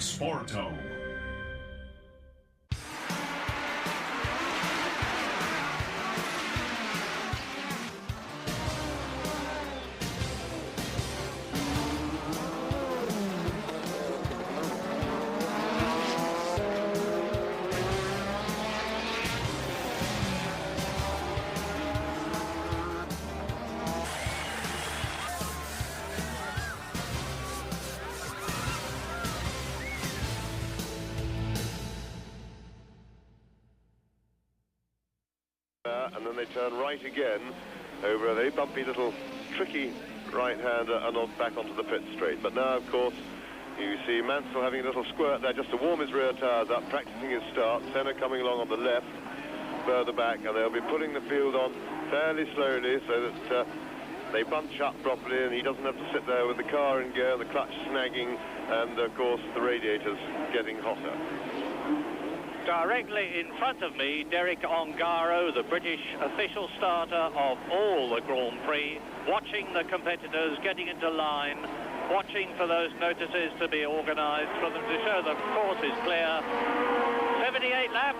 Sporto. And then they turn right again over a very bumpy little tricky right-hander and on back onto the pit straight. But now, of course, you see Mansell having a little squirt there just to warm his rear tyres up, practicing his start. Senna coming along on the left, further back, and they'll be putting the field on fairly slowly so that they bunch up properly and he doesn't have to sit there with the car in gear, the clutch snagging, and, of course, the radiators getting hotter. Directly in front of me, Derek Ongaro, the British official starter of all the Grand Prix, watching the competitors getting into line, watching for those notices to be organised for them to show the course is clear. 78 laps.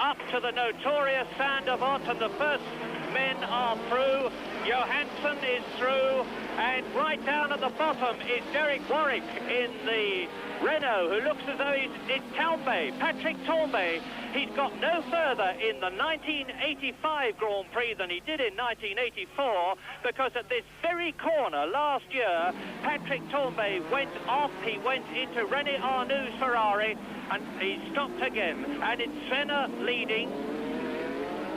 Up to the notorious Sandavot, and the first men are through. Johansson is through, and right down at the bottom is Derek Warwick in the Renault, who looks as though he's in Tambay, Patrick Tambay. He's got no further in the 1985 Grand Prix than he did in 1984, because at this very corner last year, Patrick Tambay went off. He went into René Arnoux' Ferrari, and he stopped again. And it's Senna leading.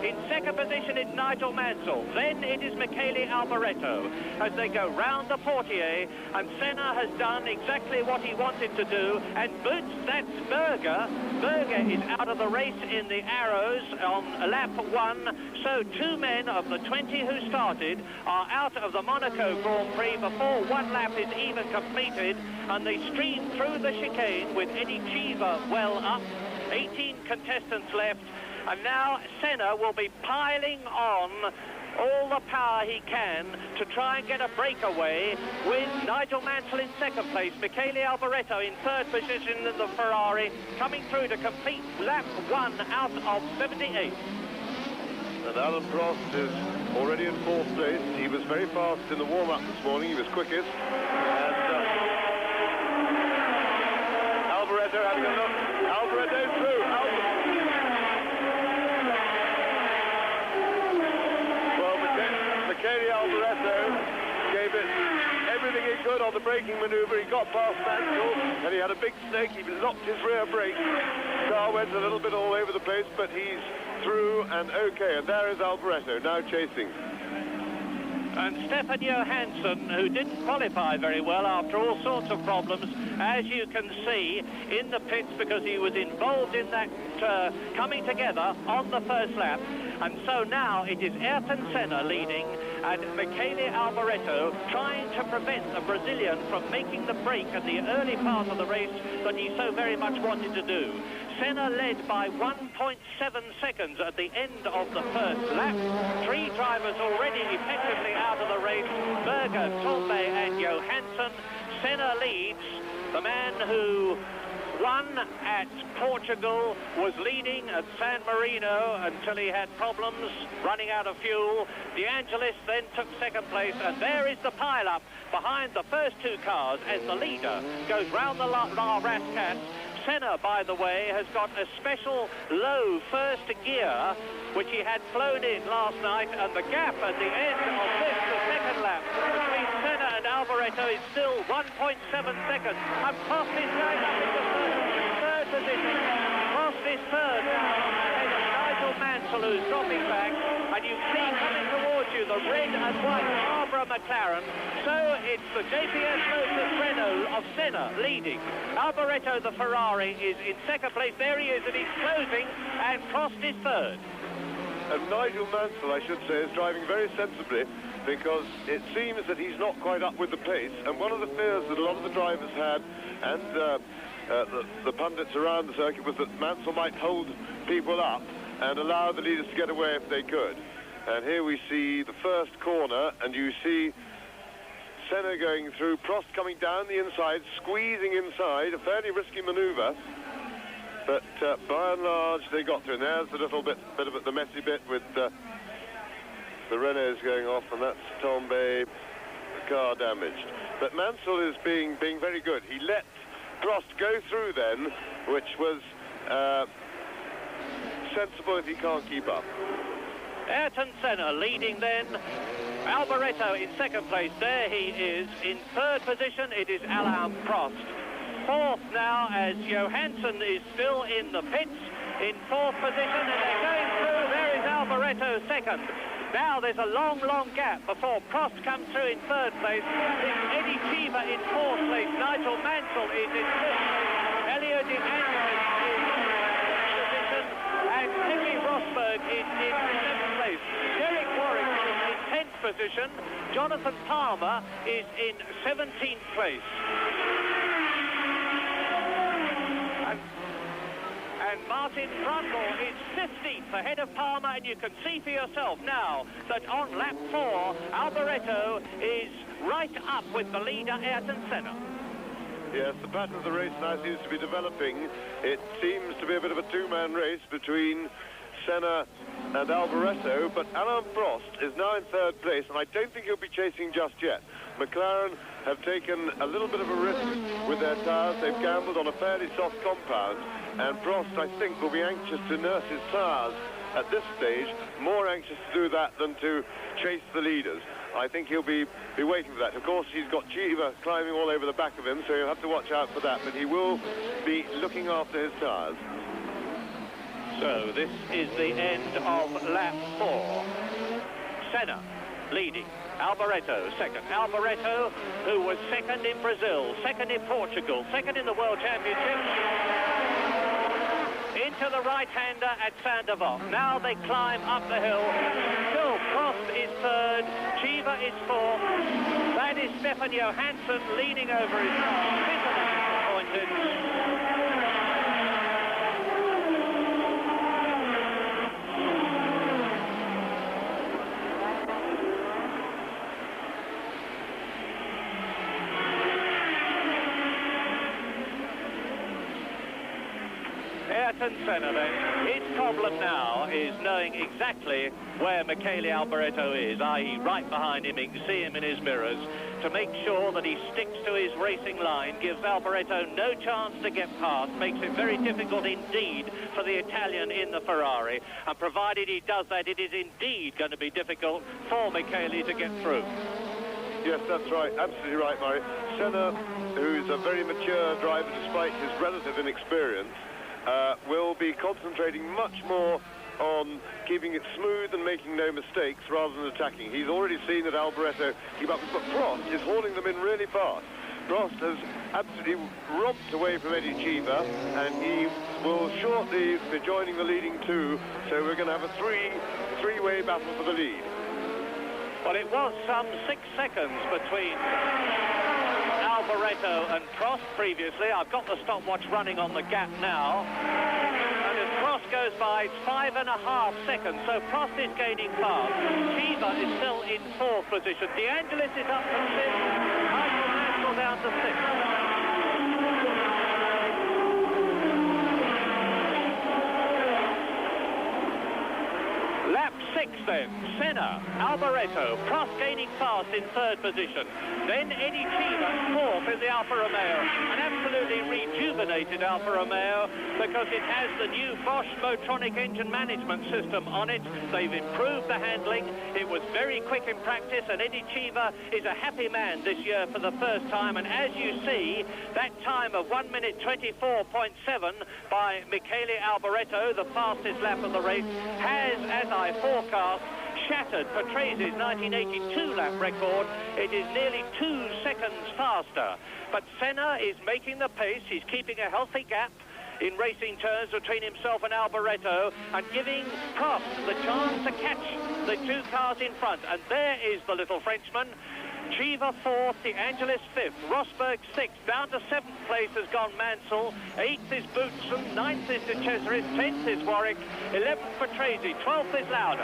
In second position is Nigel Mansell. Then it is Michele Alboreto as they go round the portier, and Senna has done exactly what he wanted to do, and boots, that's Berger. Berger is out of the race in the Arrows on lap 1, so 2 men of the 20 who started are out of the Monaco Grand Prix before 1 lap is even completed, and they stream through the chicane with Eddie Cheever well up. 18 contestants left. And now Senna will be piling on all the power he can to try and get a breakaway, with Nigel Mansell in second place, Michele Alboreto in third position in the Ferrari, coming through to complete lap 1 out of 78. And Alan Prost is already in 4th place. He was very fast in the warm-up this morning. He was quickest. And Alboreto having a look. Alboreto through. Michele Alboreto gave it everything he could on the braking manoeuvre. He got past Mansell, and he had a big snake. He locked his rear brake. The car went a little bit all over the place, but he's through and okay. And there is Alboreto now chasing. And Stefan Johansson, who didn't qualify very well after all sorts of problems, as you can see, in the pits, because he was involved in that coming together on the first lap. And so now it is Ayrton Senna leading, and Michele Alboreto trying to prevent the Brazilian from making the break at the early part of the race that he so very much wanted to do. Senna led by 1.7 seconds at the end of the first lap. 3 drivers already effectively out of the race: Berger, Tambay and Johansson. Senna leads. The man who won at Portugal was leading at San Marino until he had problems running out of fuel. De Angelis then took second place, and there is the pile-up behind the first 2 cars as the leader goes round the La Rascat. Senna, by the way, has got a special low first gear, which he had flown in last night, and the gap at the end of this, the second lap, between Senna and Alboreto is still 1.7 seconds. And Prost is going up into third position. Prost is third now, ahead of Nigel Mansell, who's dropping back, and you see coming towards you the red and white Barbara McLaren. So it's the JPS Motors Renault of Senna leading. Alboreto, the Ferrari, is in second place. There he is, and he's closing, and Prost is third. And Nigel Mansell, I should say, is driving very sensibly, because it seems that he's not quite up with the pace. And one of the fears that a lot of the drivers had, and the pundits around the circuit, was that Mansell might hold people up and allow the leaders to get away if they could. And here we see the first corner, and you see Senna going through, Prost coming down the inside, squeezing inside, a fairly risky manoeuvre. But by and large, they got through. And there's the little bit of the messy bit with the Renaults going off, and that's Tombe, the car damaged. But Mansell is being very good. He let Prost go through then, which was sensible if he can't keep up. Ayrton Senna leading then. Alboreto in second place. There he is. In third position, it is Alain Prost. Fourth now, as Johansson is still in the pits in fourth position, and they're going through. There is Alboreto second. Now there's a long gap before Prost comes through in third place. It's Eddie Cheever in fourth place. Nigel Mansell is in fifth place. Elio Di Angelis is in sixth position, and Henry Rosberg is in seventh place. Derek Warwick is in 10th position. Jonathan Palmer is in 17th place. And Martin Brundle is 15th ahead of Palmer, and you can see for yourself now that on lap 4, Alboreto is right up with the leader, Ayrton Senna. Yes, the pattern of the race now seems to be developing. It seems to be a bit of a two-man race between Senna and Alboreto, but Alain Prost is now in third place, and I don't think he'll be chasing just yet. McLaren have taken a little bit of a risk with their tyres. They've gambled on a fairly soft compound, and Prost, I think, will be anxious to nurse his tyres at this stage, more anxious to do that than to chase the leaders. I think he'll be waiting for that. Of course, he's got Cheever climbing all over the back of him, so you'll have to watch out for that, but he will be looking after his tyres. So this is the end of lap 4. Senna leading. Alboreto second. Alboreto, who was second in Brazil, second in Portugal, second in the World Championship. Into the right-hander at Saint-Devant. Now they climb up the hill. Still, Prost is third. Cheever is fourth. That is Stefan Johansson leaning over his car. Bitterly disappointed. Ayrton Senna then, his problem now is knowing exactly where Michele Alboreto is, i.e. right behind him. You can see him in his mirrors. To make sure that he sticks to his racing line, gives Alboreto no chance to get past, makes it very difficult indeed for the Italian in the Ferrari. And provided he does that, it is indeed going to be difficult for Michele to get through. Yes, that's right. Absolutely right, Murray. Senna, who's a very mature driver despite his relative inexperience, will be concentrating much more on keeping it smooth and making no mistakes rather than attacking. He's already seen that Alboreto keep up, but Prost is hauling them in really fast. Prost has absolutely romped away from Eddie Cheever, and he will shortly be joining the leading two, so we're going to have a three-way battle for the lead. Well, it was some 6 seconds between Alboreto and Prost previously. I've got the stopwatch running on the gap now. And as Prost goes by, it's 5.5 seconds, so Prost is gaining fast. Cheever is still in fourth position. De Angelis is up to 5th. Nigel Mansell down to 6th. Lap 6 then, Senna, Alboreto, Prost gaining fast in third position. Then Eddie Cheever, fourth in the Alfa Romeo. An absolutely rejuvenated Alfa Romeo because it has the new Bosch Motronic engine management system on it. They've improved the handling. It was very quick in practice, and Eddie Cheever is a happy man this year for the first time. And as you see, that time of 1 minute 24.7 by Michele Alboreto, the fastest lap of the race, has, as I forecast, shattered Patrese 1982 lap record. It is nearly 2 seconds faster. But Senna is making the pace. He's keeping a healthy gap in racing turns between himself and Alboreto, and giving Prost the chance to catch the two cars in front. And there is the little Frenchman. Cheever fourth, De Angelis fifth, Rosberg sixth. Down to seventh place has gone Mansell. Eighth is Boutsen, ninth is De Cesaris, 10th is Warwick, 11th Patrese, 12th is Lauda.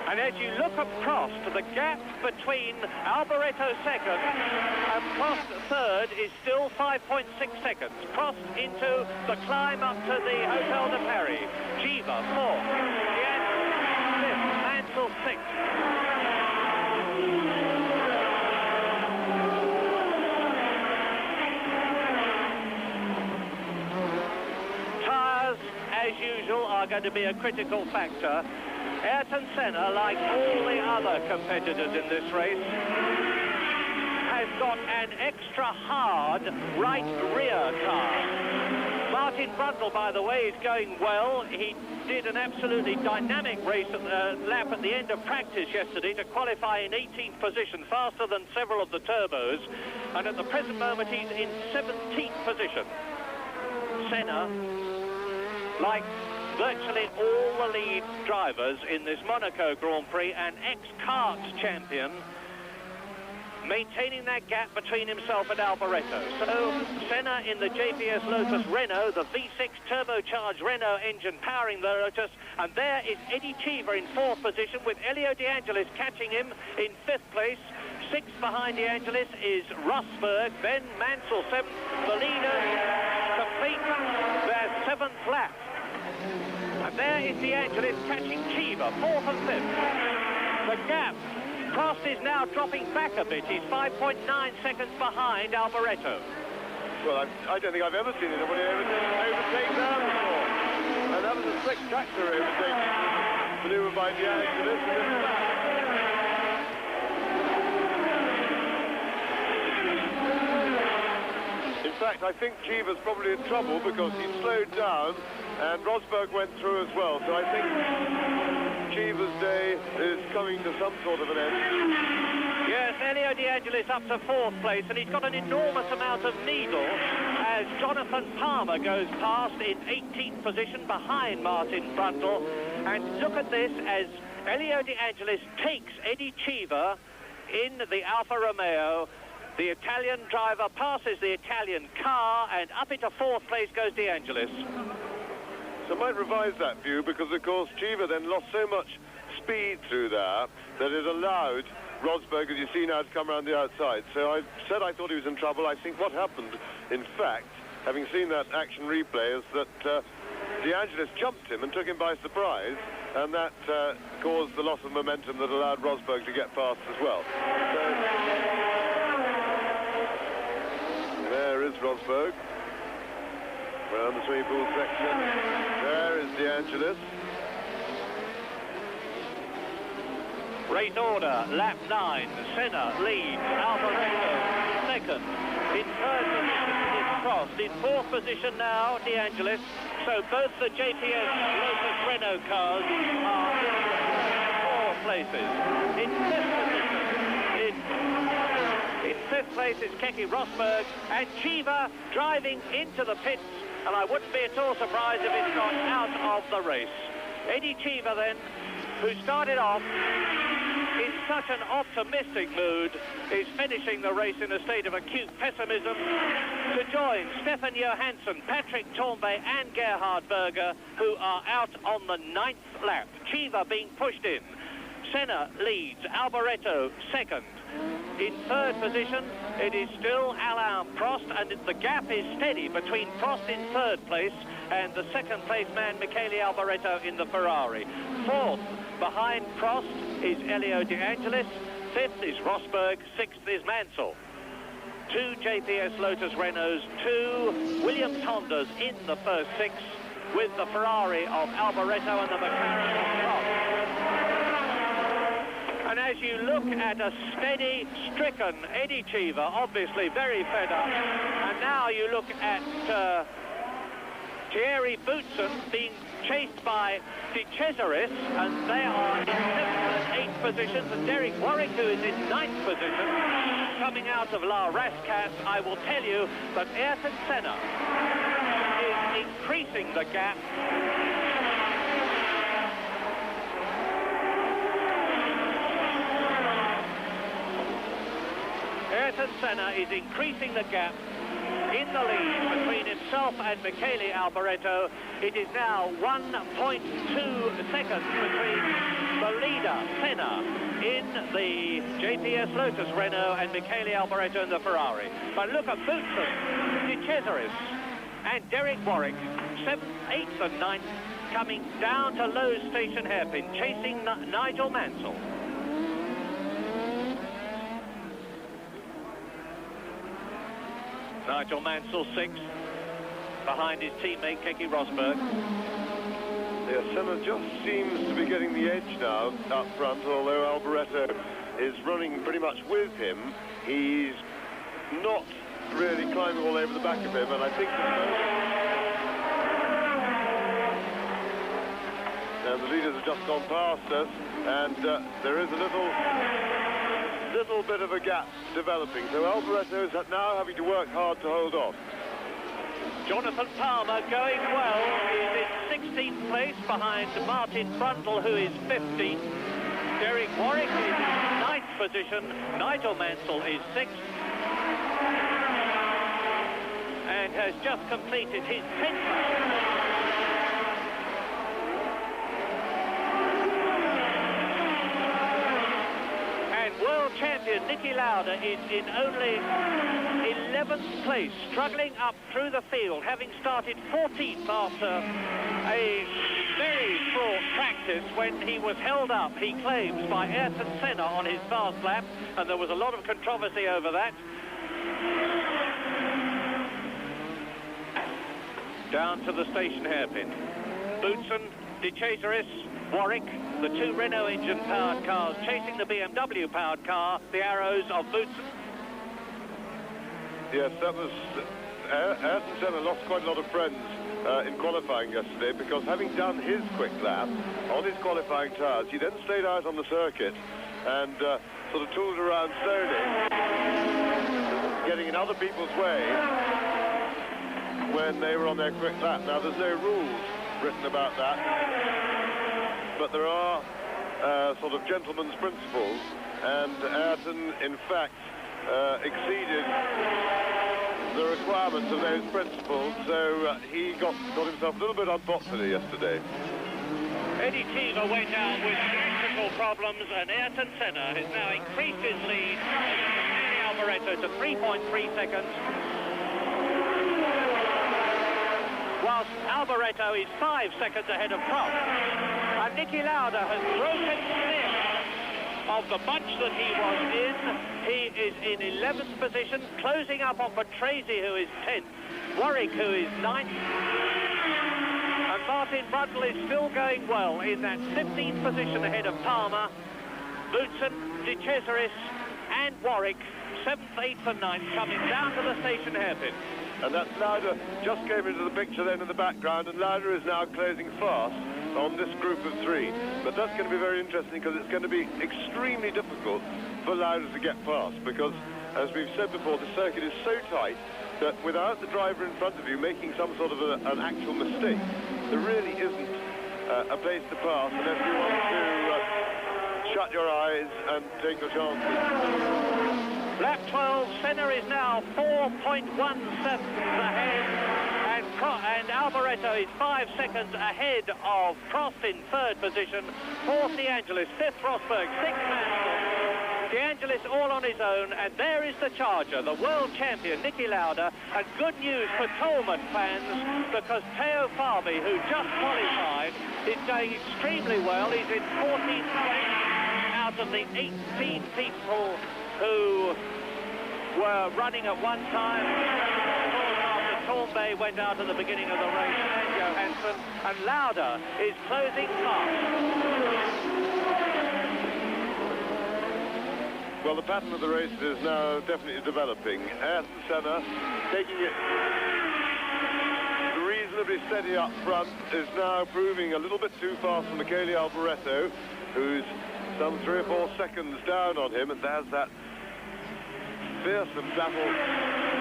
And as you look at Prost, the gap between Alboreto second and Prost third is still 5.6 seconds. Prost into the climb up to the Hotel de Paris. Giva fourth, Diaz fifth, Mansell sixth. Tyres, as usual, are going to be a critical factor. Ayrton Senna, like all the other competitors in this race, has got an extra hard right rear car. Martin Brundle, by the way, is going well. He did an absolutely dynamic race at the lap at the end of practice yesterday to qualify in 18th position, faster than several of the turbos. And at the present moment, he's in 17th position. Senna, like virtually all the lead drivers in this Monaco Grand Prix, an ex-karts champion, maintaining that gap between himself and Alboreto. So Senna in the JPS Lotus Renault, the V6 turbocharged Renault engine powering the Lotus, and there is Eddie Cheever in fourth position with Elio De Angelis catching him in fifth place. Sixth behind De Angelis is Rosberg, then Mansell seventh. The leaders complete their seventh lap. And there is De Angelis catching Cheever, fourth and fifth. The gap, Prost is now dropping back a bit. He's 5.9 seconds behind Alboreto. Well, I don't think I've ever seen anybody overtake that before. And that was a spectacular overtaking maneuver by De Angelis. In fact, I think Cheever's probably in trouble because he slowed down and Rosberg went through as well. So I think Cheever's day is coming to some sort of an end. Yes, Elio De Angelis up to fourth place, and he's got an enormous amount of needle as Jonathan Palmer goes past in 18th position behind Martin Brundle. And look at this as Elio De Angelis takes Eddie Cheever in the Alfa Romeo. The Italian driver passes the Italian car, and up into fourth place goes De Angelis. So I might revise that view because, of course, Cheever then lost so much speed through there that it allowed Rosberg, as you see now, to come around the outside. So I said I thought he was in trouble. I think what happened, in fact, having seen that action replay, is that De Angelis jumped him and took him by surprise, and that caused the loss of momentum that allowed Rosberg to get past as well. There is Rosberg around the swimming pool section. There is De Angelis. Race order, lap 9. Senna leads, Alboreto second. In third position is Prost. In fourth position now, De Angelis. So both the JPS Lotus Renault cars are in four places. In fifth position in fifth place is Keke Rosberg, and Cheever driving into the pits, and I wouldn't be at all surprised if it's gone out of the race. Eddie Cheever then, who started off in such an optimistic mood, is finishing the race in a state of acute pessimism to join Stefan Johansson, Patrick Tambay and Gerhard Berger, who are out on the 9th lap. Cheever being pushed in. Senna leads, Alboreto second. In third position, it is still Alain Prost, and the gap is steady between Prost in third place and the second place man, Michele Alboreto, in the Ferrari. Fourth, behind Prost, is Elio De Angelis. Fifth is Rosberg. Sixth is Mansell. 2 JPS Lotus Renaults, 2 Williams Hondas in the first 6, with the Ferrari of Alboreto and the McLaren of Prost. And as you look at a steady, stricken Eddie Cheever, obviously very fed up, and now you look at Thierry Boutsen being chased by De Cesaris, and they are in 7th and 8th positions, and Derek Warwick, who is in 9th position, coming out of La Rascasse. I will tell you that Ayrton Senna is increasing the gap. Ayrton Senna is increasing the gap in the lead between himself and Michele Alboreto. It is now 1.2 seconds between the leader, Senna, in the JPS Lotus Renault and Michele Alboreto in the Ferrari. But look at Boutsen, De Cesaris and Derek Warwick, 7th, 8th and 9th, coming down to Lowe's Station hairpin, chasing Nigel Mansell. Nigel Mansell 6th, behind his teammate Keke Rosberg. Yeah, Senna just seems to be getting the edge now up front, although Alboreto is running pretty much with him. He's not really climbing all over the back of him, and I think and the leaders have just gone past us, and there is a little bit of a gap developing. So Alboreto is now having to work hard to hold on. Jonathan Palmer going well. He's in 16th place behind Martin Brundle, who is 15th. Derek Warwick is in 9th position. Nigel Mansell is 6th. And has just completed his 10th lap. World champion Niki Lauda is in only 11th place, struggling up through the field, having started 14th after a very fraught practice when he was held up, he claims, by Ayrton Senna on his fast lap, and there was a lot of controversy over that. Down to the station hairpin. Boutsen, De Cesaris, Warwick, the two Renault engine-powered cars chasing the BMW-powered car, the arrows of Boutsen. Yes, that was... Ayrton Senna lost quite a lot of friends in qualifying yesterday, because having done his quick lap on his qualifying tyres, he then stayed out on the circuit and sort of tooled around slowly, getting in other people's way when they were on their quick lap. Now, there's no rules written about that, but there are sort of gentleman's principles, and Ayrton, in fact, exceeded the requirements of those principles, so he got himself a little bit unpopular yesterday. Eddie Cheever went out with electrical problems, and Ayrton Senna has now increased his lead over Alboreto to 3.3 seconds. Whilst Alboreto is 5 seconds ahead of Prost. And Niki Lauda has broken clear of the bunch that he was in. He is in 11th position, closing up on Patrese, who is 10th. Warwick, who is 9th. And Martin Brundle is still going well in that 15th position ahead of Palmer. Boutsen, De Cesaris and Warwick, 7th, 8th and 9th, coming down to the station hairpin. And that's Lauda just came into the picture then in the background, and Lauda is now closing fast on this group of 3. But that's going to be very interesting, because it's going to be extremely difficult for Lauda to get past, because, as we've said before, the circuit is so tight that without the driver in front of you making some sort of an actual mistake, there really isn't a place to pass unless you want to shut your eyes and take your chances. Lap 12, Senna is now 4.17 ahead, and Alboreto is 5 seconds ahead of Prost in 3rd position, 4th De Angelis, 5th Rosberg, 6th Mansell. De Angelis all on his own, and there is the charger, the world champion Niki Lauda, and good news for Tolman fans, because Teo Fabi, who just qualified, is going extremely well. He's in 14th place out of the 18 people who were running at one time. After Torbay went out at the beginning of the race, and Johansson, and Lauda is closing fast. Well, the pattern of the race is now definitely developing. Ayrton Senna taking it reasonably steady up front, is now proving a little bit too fast for Michele Alboreto, who's some 3 or 4 seconds down on him, and there's that fearsome battle,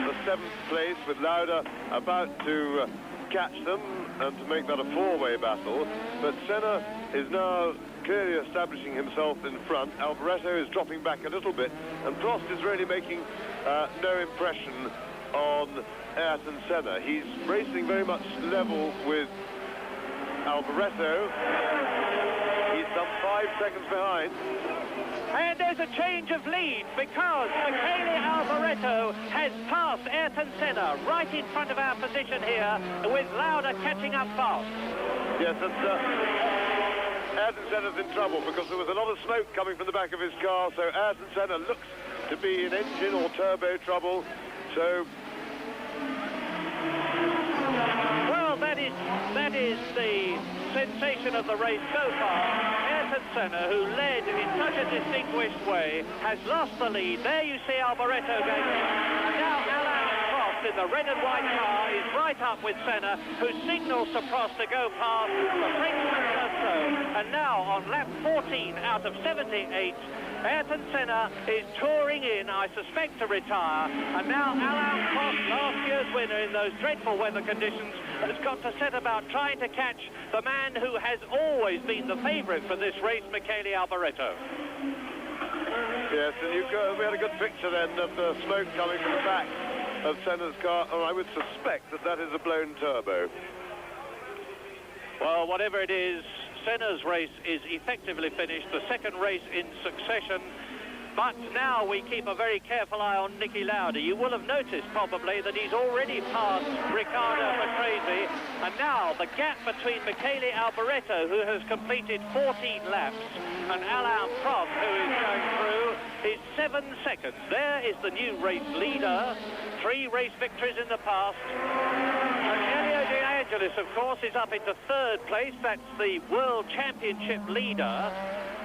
the 7th place, with Lauda about to catch them and to make that a 4-way battle. But Senna is now clearly establishing himself in front. Alboreto is dropping back a little bit, and Prost is really making no impression on Ayrton Senna. He's racing very much level with Alboreto. He's some 5 seconds behind. And there's a change of lead because Michele Alboreto has passed Ayrton Senna right in front of our position here, with Lauda catching up fast. Yes, and Ayrton Senna's in trouble because there was a lot of smoke coming from the back of his car, so Ayrton Senna looks to be in engine or turbo trouble. So, well, that is the sensation of the race so far. Ayrton Senna, who led in such a distinguished way, has lost the lead. There you see Alboreto going in. And now Alain Prost in the red and white car is right up with Senna, who signals to Prost to go past. The Frenchman does so. And now on lap 14 out of 78, Ayrton Senna is touring in, I suspect, to retire. And now Alain Prost, last year's winner in those dreadful weather conditions, has got to set about trying to catch the man who has always been the favourite for this race, Michele Alboreto. Yes, and we had a good picture then of the smoke coming from the back of Senna's car, and I would suspect that that is a blown turbo. Well, whatever it is, Senna's race is effectively finished, the second race in succession. But now we keep a very careful eye on Niki Lauda. You will have noticed probably that he's already passed Riccardo Patrese, and now the gap between Michele Alboreto, who has completed 14 laps, and Alain Prost, who is going through, is 7 seconds. There is the new race leader, 3 race victories in the past. And Elio De Angelis, of course, is up into 3rd place. That's the World Championship leader.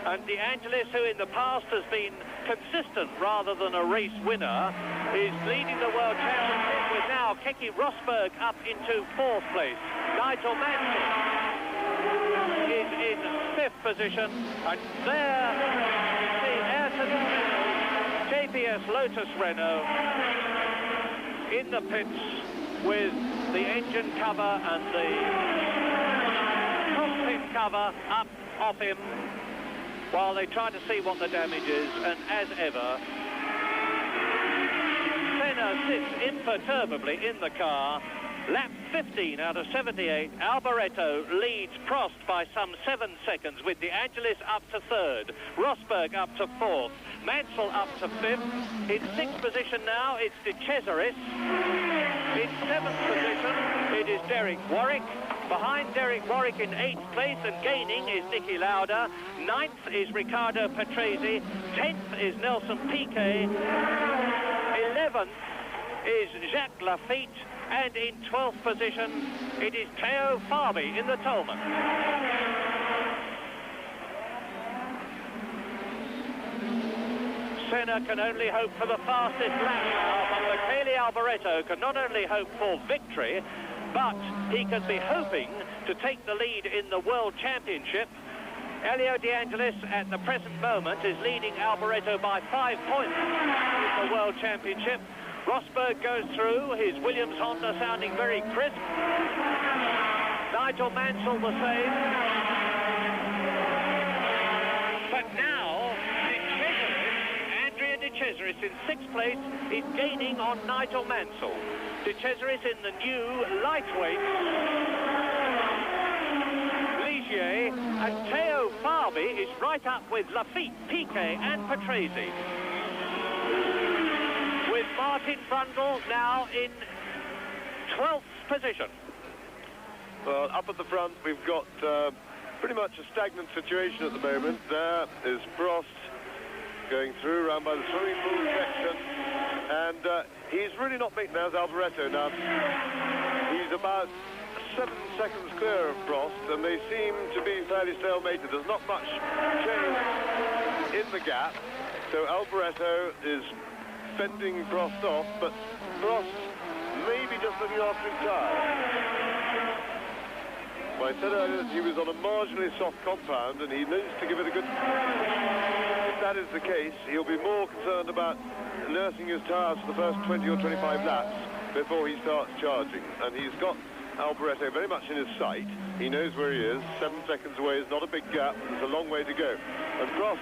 And De Angelis, who in the past has been consistent rather than a race winner, is leading the World Championship, with now Keke Rosberg up into 4th place. Nigel Mansell is in 5th position. And there you see Ayrton Senna, JPS Lotus Renault, in the pits with the engine cover and the cockpit cover up off him, while they try to see what the damage is. And as ever, Senna sits imperturbably in the car. Lap 15 out of 78, Alboreto leads Prost by some 7 seconds, with De Angelis up to 3rd, Rosberg up to 4th, Mansell up to 5th. In 6th position now, it's De Cesaris. In 7th position, it is Derek Warwick. Behind Derek Warwick in 8th place and gaining is Niki Lauda. 9th is Riccardo Patrese. 10th is Nelson Piquet. 11th is Jacques Lafitte. And in 12th position, it is Theo Fabi in the Tolman. Senna can only hope for the fastest lap now, but Michele Alboreto can not only hope for victory, but he can be hoping to take the lead in the World Championship. Elio De Angelis at the present moment is leading Alboreto by 5 points in the World Championship. Rosberg goes through, his Williams Honda sounding very crisp. Nigel Mansell the same. But now, De Cesaris in 6th place is gaining on Nigel Mansell. De Cesaris in the new lightweight Ligier, and Theo Fabi is right up with Lafitte, Piquet and Patrese. With Martin Brundle now in 12th position. Well, up at the front, we've got pretty much a stagnant situation at the moment. There is Prost going through around by the swimming pool section, and he's really not making as Alboreto now. He's about 7 seconds clear of Prost, and they seem to be fairly stalemated. There's not much change in the gap, so Alboreto is fending Prost off, but Prost may be just looking after his tyre. Well, I said earlier that he was on a marginally soft compound, and he needs to give it a good... If that is the case, he'll be more concerned about nursing his tyres for the first 20 or 25 laps before he starts charging. And he's got Alboreto very much in his sight. He knows where he is. 7 seconds away is not a big gap. There's a long way to go. And Prost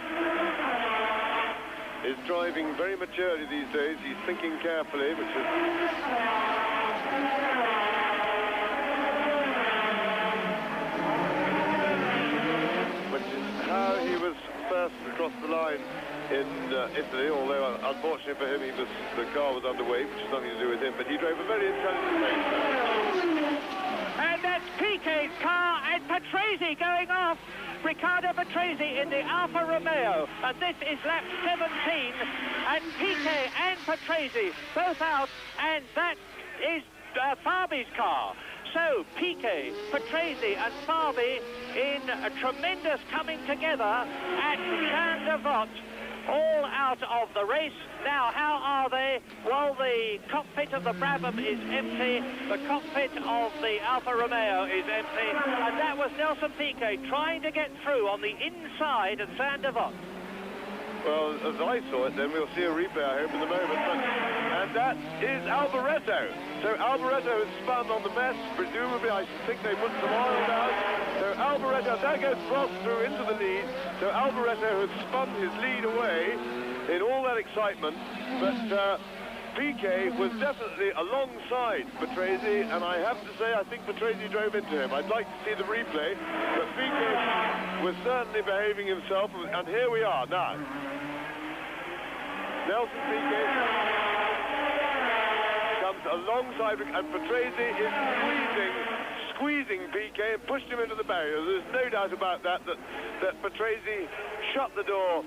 is driving very maturely these days. He's thinking carefully, which is how he was first across the line in Italy, although unfortunately for him the car was underweight, which has nothing to do with him, but he drove a very intelligent race. And that's Piquet's car and Patrese going off. Riccardo Patrese in the Alfa Romeo, and this is lap 17, and Piquet and Patrese both out, and that is Fabi's car. So Piquet, Patrese and Fabi in a tremendous coming together at Saint-Devote, all out of the race. Now, how are they? Well, the cockpit of the Brabham is empty, the cockpit of the Alfa Romeo is empty, and that was Nelson Piquet trying to get through on the inside at Saint-Devote. Well, as I saw it, then we'll see a replay, I hope, in a moment. And that is Alboreto. So Alboreto has spun on the mess. Presumably, I think they put some oil down. So Alboreto, there goes Prost through into the lead. So Alboreto has spun his lead away in all that excitement. But Piquet was definitely alongside Patrese, and I have to say, I think Patrese drove into him. I'd like to see the replay, but Piquet was certainly behaving himself, and here we are now. Nelson Piquet comes alongside, and Patrese is squeezing Piquet and pushed him into the barrier. There's no doubt about that Patrese shut the door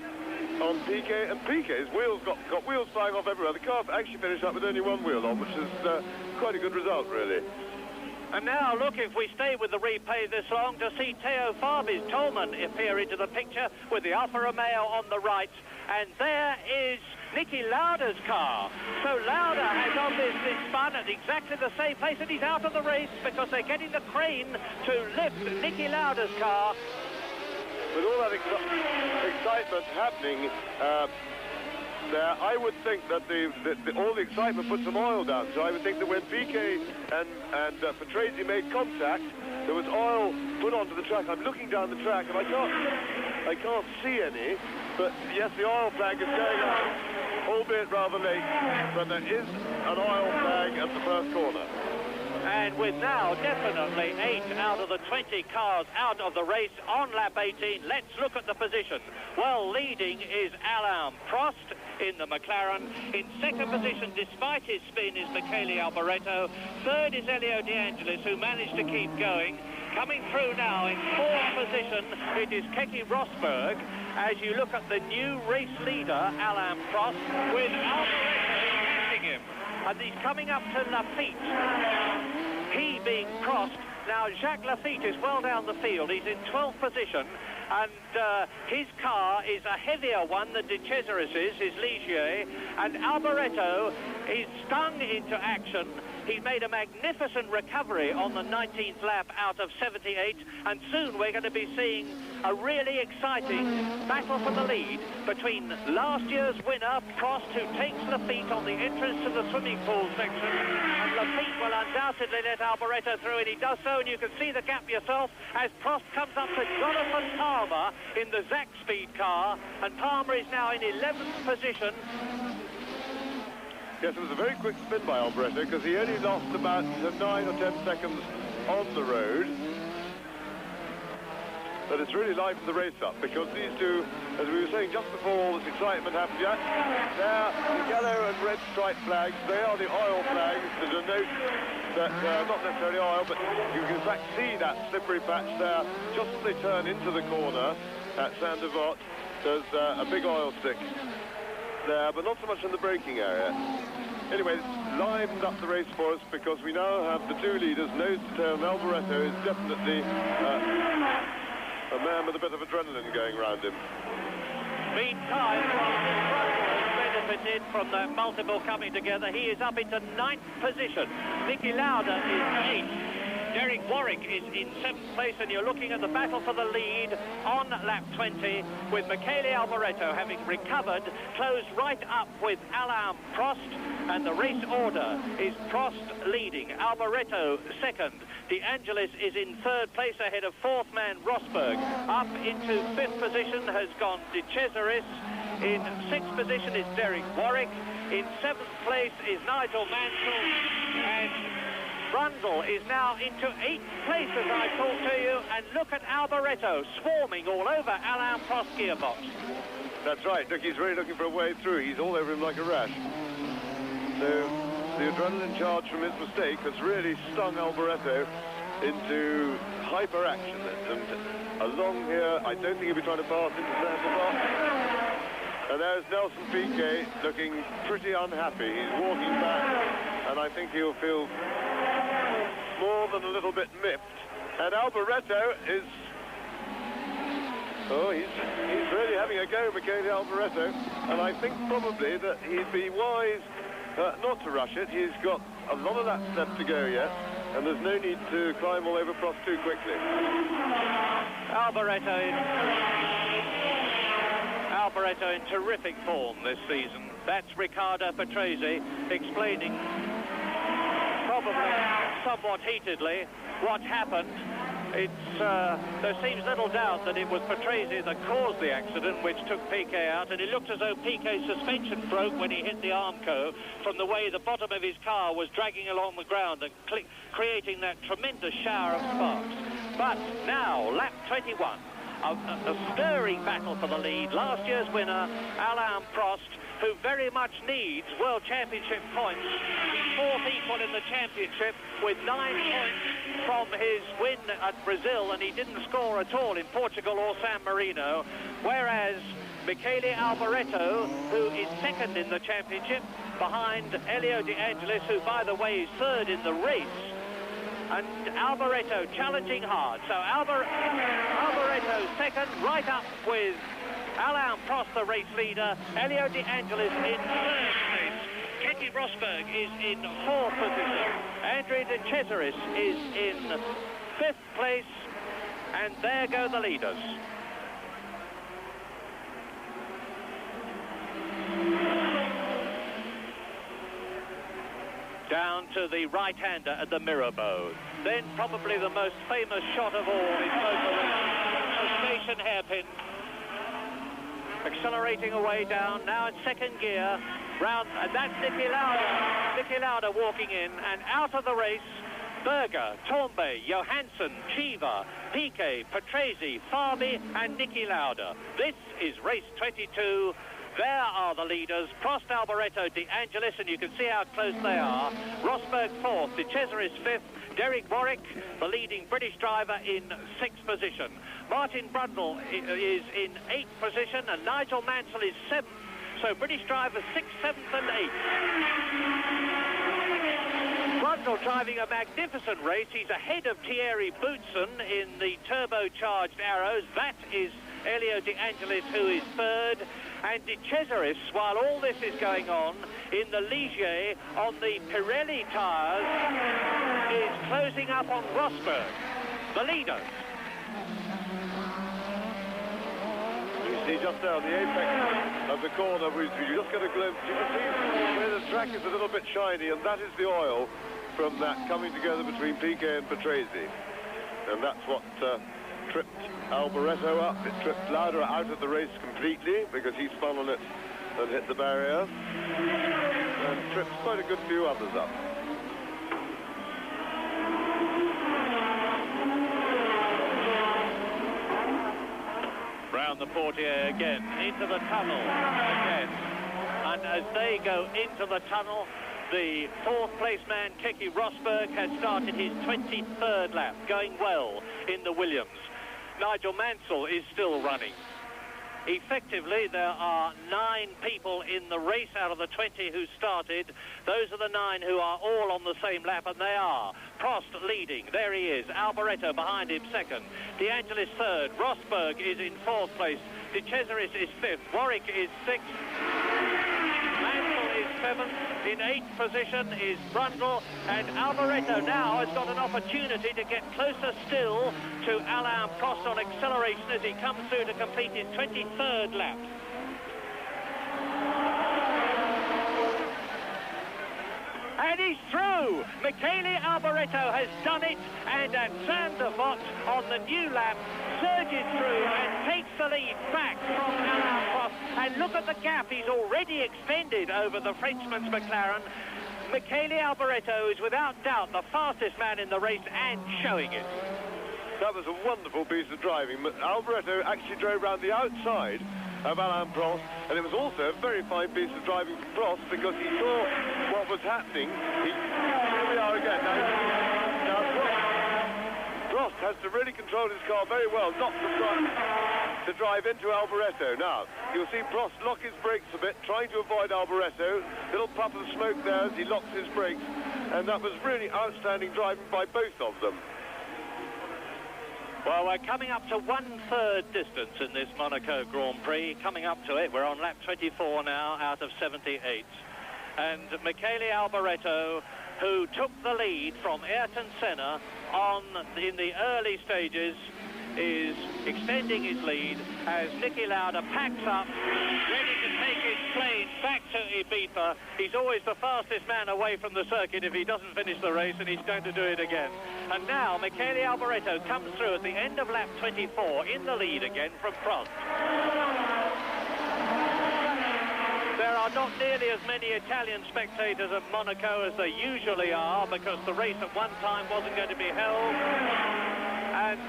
on Piquet, and Piquet's wheels got wheels flying off everywhere. The car actually finished up with only one wheel on, which is quite a good result, really. And now, look, if we stay with the replay this long, to see Teo Fabi's Tolman appear into the picture with the Alfa Romeo on the right, and there is Niki Lauda's car. So Lauda has obviously spun at exactly the same place, and he's out of the race because they're getting the crane to lift Niki Lauda's car. With all that excitement happening there, I would think that all the excitement put some oil down. So I would think that when Piquet and Patrese made contact, there was oil put onto the track. I'm looking down the track, and I can't see any. But yes, the oil flag is going on, albeit rather late. But there is an oil flag at the first corner. And with now definitely 8 out of the 20 cars out of the race on lap 18, let's look at the position. Well, leading is Alain Prost in the McLaren. In second position, despite his spin, is Michele Alboreto. Third is Elio De Angelis, who managed to keep going. Coming through now in fourth position, it is Keke Rosberg. As you look at the new race leader, Alain Prost, with Alboreto leading him. And he's coming up to Lafitte. He being Prost. Now, Jacques Lafitte is well down the field. He's in 12th position, and his car is a heavier one than De Cesaris's, his Ligier, and Alboreto is stung into action. He made a magnificent recovery on the 19th lap out of 78, and soon we're going to be seeing a really exciting battle for the lead between last year's winner, Prost, who takes Lafitte on the entrance to the swimming pool section, and Lafitte will undoubtedly let Alboreto through, and he does so, and you can see the gap yourself as Prost comes up to Jonathan Palmer in the Zach Speed car, and Palmer is now in 11th position. Yes, it was a very quick spin by Alboreto, because he only lost about 9 or 10 seconds on the road. But it's really livened the race up, because these two, as we were saying just before all this excitement happened, they're the yellow and red stripe flags. They are the oil flags to denote that, not necessarily oil, but you can in fact see that slippery patch there just as they turn into the corner at Saint-Devote. There's a big oil stick there, but not so much in the braking area. Anyway, it's livened up the race for us, because we now have the two leaders nose to tail, and Alboreto is definitely a man with a bit of adrenaline going around him. Meantime, has benefited from the multiple coming together. He is up into 9th position. Niki Lauda is 8th. Derek Warwick is in 7th place, and you're looking at the battle for the lead on lap 20, with Michele Alboreto having recovered, closed right up with Alain Prost, and the race order is Prost leading, Alboreto second, De Angelis is in 3rd place ahead of 4th man Rosberg. Up into 5th position has gone De Cesaris. In 6th position is Derek Warwick. In 7th place is Nigel Mansell. And Brundle is now into 8th place as I talk to you. And look at Alboreto swarming all over Alain Prost gearbox. That's right. Look, he's really looking for a way through. He's all over him like a rash. So the adrenaline charge from his mistake has really stung Alboreto into hyperaction. And along here, I don't think he'll be trying to pass into Centre Park. And there's Nelson Piquet looking pretty unhappy. He's walking back, and I think he'll feel more than a little bit miffed. And Alboreto is... Oh, he's really having a go, Michele Alboreto. And I think probably that he'd be wise not to rush it. He's got a lot of laps left to go yet, and there's no need to climb all over Prost too quickly. Alboreto in terrific form this season. That's Riccardo Patrese explaining, probably somewhat heatedly, what happened. There seems little doubt that it was Patrese that caused the accident, which took Piquet out, and it looked as though Piquet's suspension broke when he hit the Armco from the way the bottom of his car was dragging along the ground and creating that tremendous shower of sparks. But now, lap 21, a stirring battle for the lead. Last year's winner, Alain Prost, who very much needs World Championship points. He's 4th equal in the championship with 9 points from his win at Brazil, and he didn't score at all in Portugal or San Marino. Whereas Michele Alboreto, who is 2nd in the championship, behind Elio De Angelis, who, by the way, is 3rd in the race. And Alboreto challenging hard. So Alboreto 2nd, right up with Alain Prost, the race leader. Elio De Angelis in 3rd place. Keke Rosberg is in 4th position. Andre De Cesaris is in 5th place. And there go the leaders. Down to the right-hander at the Mirabeau. Then probably the most famous shot of all in motor racing, the station hairpin. Accelerating away down, now in 2nd gear, round, and that's Niki Lauda. Niki Lauda walking in, and out of the race, Berger, Torbay, Johansson, Chiva, Piquet, Patrese, Fabi, and Niki Lauda. This is race 22. There are the leaders, Prost, Alboreto, De Angelis, and you can see how close they are. Rosberg 4th, De Cesaris 5th, Derek Warwick, the leading British driver, in 6th position. Martin Brundle is in 8th position, and Nigel Mansell is 7th. So British drivers 6th, 7th, and 8th. Brundle driving a magnificent race. He's ahead of Thierry Boutsen in the turbocharged Arrows. That is Elio De Angelis, who is 3rd. And De Cesaris, while all this is going on, in the Ligier on the Pirelli tyres, is closing up on Rosberg, the leaders. You see just down the apex of the corner, you just get a glimpse. You can see where the track is a little bit shiny, and that is the oil from that coming together between Piquet and Patrese. And that's what tripped Alboreto up. It tripped Lauda out of the race completely because he spun on it and hit the barrier, and tripped quite a good few others up. Round the portiere again, into the tunnel again, and as they go into the tunnel, the 4th place man, Keke Rosberg, has started his 23rd lap, going well in the Williams. Nigel Mansell is still running. Effectively, there are 9 people in the race out of the 20 who started. Those are the 9 who are all on the same lap, and they are Prost leading. There he is. Alboreto behind him 2nd. De Angelis 3rd. Rosberg is in 4th place. De Cesaris is 5th. Warwick is 6th. Mansell is 7th. In 8th position is Brundle, and Alboreto now has got an opportunity to get closer still to Alain Prost on acceleration as he comes through to complete his 23rd lap. And he's through! Michele Alboreto has done it, and at Saint-Devote on the new lap surges through and takes the lead back from Alain Prost, and look at the gap he's already extended over the Frenchman's McLaren. Michele Alboreto is without doubt the fastest man in the race and showing it. That was a wonderful piece of driving. Alboreto actually drove around the outside of Alain Prost, and it was also a very fine piece of driving from Prost because he saw what was happening. Here we are again. Now Prost has to really control his car very well, not to drive into Alboreto. Now, you'll see Prost lock his brakes a bit, trying to avoid Alboreto. Little puff of smoke there as he locks his brakes, and that was really outstanding driving by both of them. Well, we're coming up to 1/3 distance in this Monaco Grand Prix. Coming up to it, we're on lap 24 now out of 78. And Michele Alboreto, who took the lead from Ayrton Senna in the early stages, is extending his lead as Niki Lauda packs up, ready to take his plane back to Ibiza. He's always the fastest man away from the circuit if he doesn't finish the race, and he's going to do it again. And now Michele Alboreto comes through at the end of lap 24 in the lead again from Prost. There are not nearly as many Italian spectators at Monaco as there usually are, because the race at one time wasn't going to be held. And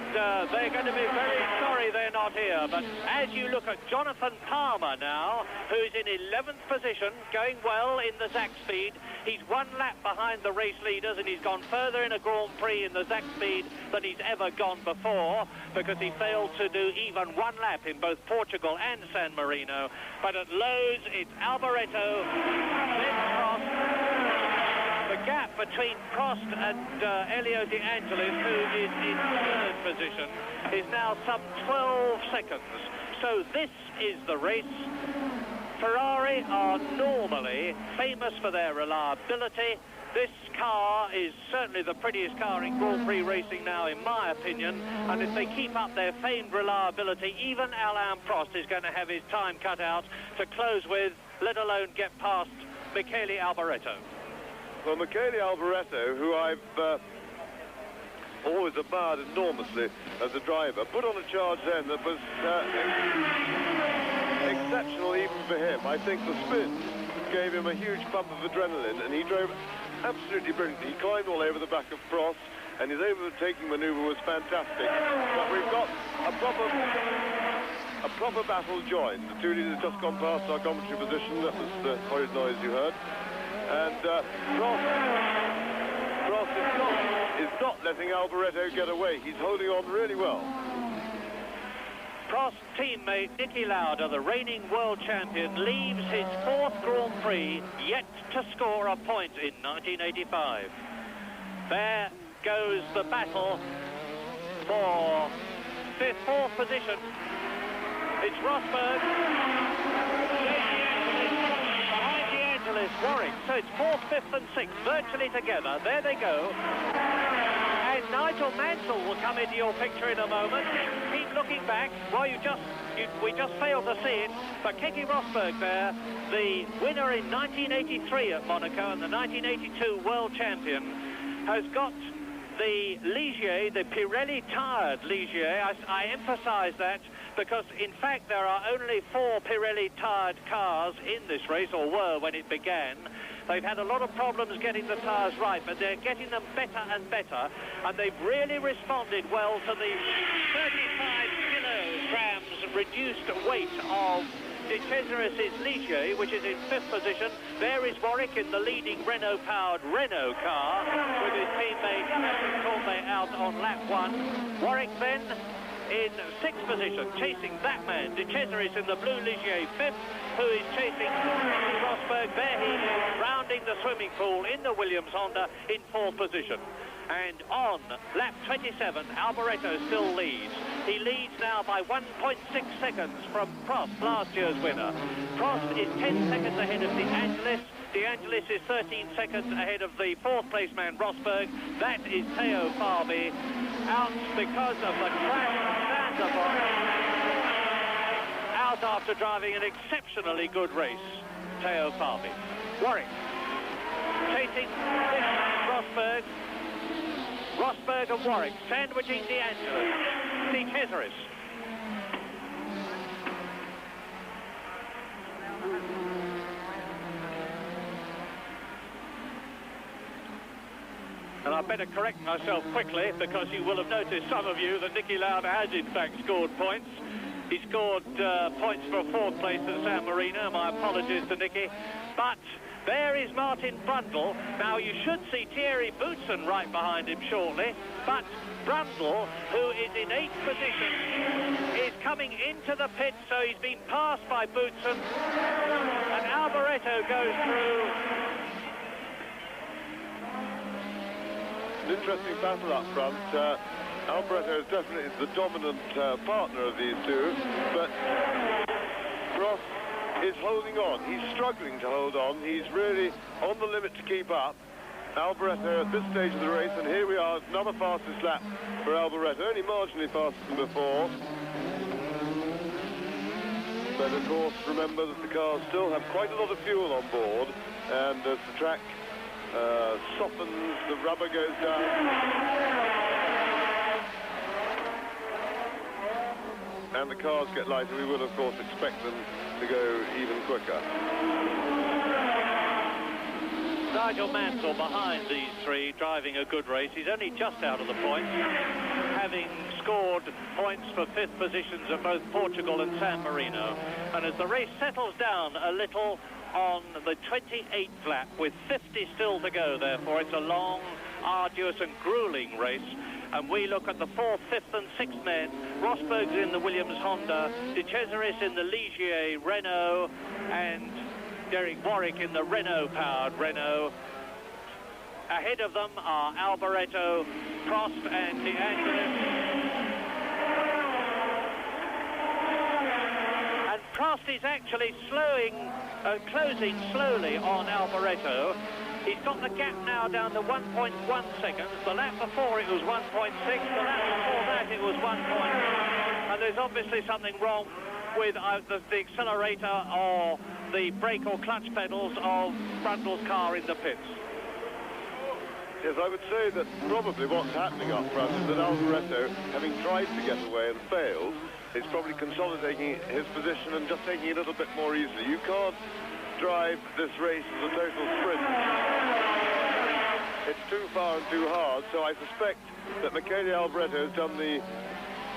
they're going to be very sorry they're not here. But as you look at Jonathan Palmer now, who's in 11th position, going well in the Zach Speed. He's 1 lap behind the race leaders, and he's gone further in a Grand Prix in the Zach Speed than he's ever gone before, because he failed to do even 1 lap in both Portugal and San Marino. But at Lowe's, it's Alboreto, then Prost. The gap between Prost and Elio De Angelis, who is in 3rd position, is now some 12 seconds. So this is the race. Ferrari are normally famous for their reliability. This car is certainly the prettiest car in Grand Prix racing now, in my opinion. And if they keep up their famed reliability, even Alain Prost is going to have his time cut out to close with, let alone get past Michele Alboreto. Well, Michele Alboreto, who I've always admired enormously as a driver, put on a charge then that was exceptional even for him. I think the spin gave him a huge pump of adrenaline, and he drove absolutely brilliantly. He climbed all over the back of Prost, and his overtaking manoeuvre was fantastic. But we've got a proper battle joined. The 2 leaders just gone past our commentary position. That was the horrid noise you heard. And Prost is not letting Alboreto get away. He's holding on really well. Prost teammate Niki Lauda, the reigning world champion, leaves his 4th Grand Prix yet to score a point in 1985. There goes the battle for 4th position. It's Rosberg. Warwick, so it's 4th, 5th and 6th virtually together. There they go. And Nigel Mansell will come into your picture in a moment. Keep looking back. Well, we just failed to see it, but Keke Rosberg there, the winner in 1983 at Monaco and the 1982 world champion, has got the Ligier, the Pirelli-tired Ligier. I emphasise that because, in fact, there are only 4 Pirelli-tired cars in this race, or were when it began. They've had a lot of problems getting the tyres right, but they're getting them better and better, and they've really responded well to the 35 kilograms reduced weight of De Cesaris' Ligier, which is in 5th position. There is Warwick in the leading Renault-powered Renault car with his teammate Courtney out on lap 1. Warwick then in 6th position, chasing that man. De Cesaris in the blue Ligier 5th, who is chasing Rosberg. There he is, rounding the swimming pool in the Williams Honda in 4th position. And on lap 27, Alboreto still leads. He leads now by 1.6 seconds from Prost, last year's winner. Prost is 10 seconds ahead of De Angelis. De Angelis is 13 seconds ahead of the 4th place man, Rosberg. That is Theo Fabi, out because of the crash out after driving an exceptionally good race, Theo Fabi. Warwick chasing Rosberg. Rosberg and Warwick sandwiching De Angelis. De Cesaris. better correct myself quickly, because you will have noticed, some of you, that Niki Lauda has in fact scored points. He scored points for 4th place at San Marino. My apologies to Niki. But there is Martin Brundle. Now, you should see Thierry Boutsen right behind him shortly, but Brundle, who is in 8th position, is coming into the pit, so he's been passed by Boutsen, and Alboreto goes through. An interesting battle up front. Alboreto is definitely the dominant partner of these two, but Prost is holding on. He's struggling to hold on. He's really on the limit to keep up. Alboreto at this stage of the race, and here we are, another fastest lap for Alboreto, only marginally faster than before. But of course, remember that the cars still have quite a lot of fuel on board, and as the track softens, the rubber goes down. And the cars get lighter, we would of course expect them to go even quicker. Nigel Mansell behind these three, driving a good race. He's only just out of the points, having scored points for 5th positions at both Portugal and San Marino. And as the race settles down a little on the 28th lap, with 50 still to go, therefore it's a long, arduous and grueling race. And we look at the 4th, 5th and 6th men. Rosberg's in the Williams Honda, De Cesaris in the Ligier Renault, and Derek Warwick in the Renault-powered Renault. Ahead of them are Alboreto, Prost and De Angelis. And Prost is actually closing slowly on Alboreto. He's got the gap now down to 1.1 seconds. The lap before it was 1.6. The lap before that it was 1. And there's obviously something wrong with the accelerator or the brake or clutch pedals of Brundle's car in the pits. Yes, I would say that probably what's happening up front is that Alboreto, having tried to get away and failed, is probably consolidating his position and just taking it a little bit more easily. You can't drive this race as a total sprint. It's too far and too hard, so I suspect that Michele Alboreto has done the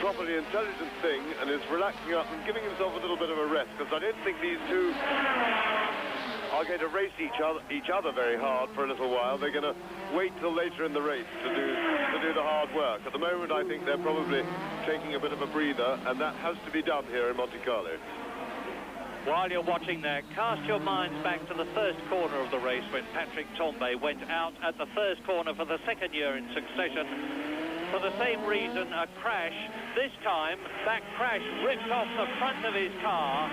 properly intelligent thing and is relaxing up and giving himself a little bit of a rest, because I don't think these two are going to race each other very hard for a little while. They're going to wait till later in the race to do the hard work. At the moment, I think they're probably taking a bit of a breather, and that has to be done here in Monte Carlo. While you're watching that, cast your minds back to the first corner of the race when Patrick Tambay went out at the first corner for the 2nd year in succession. For the same reason, a crash. This time, that crash ripped off the front of his car,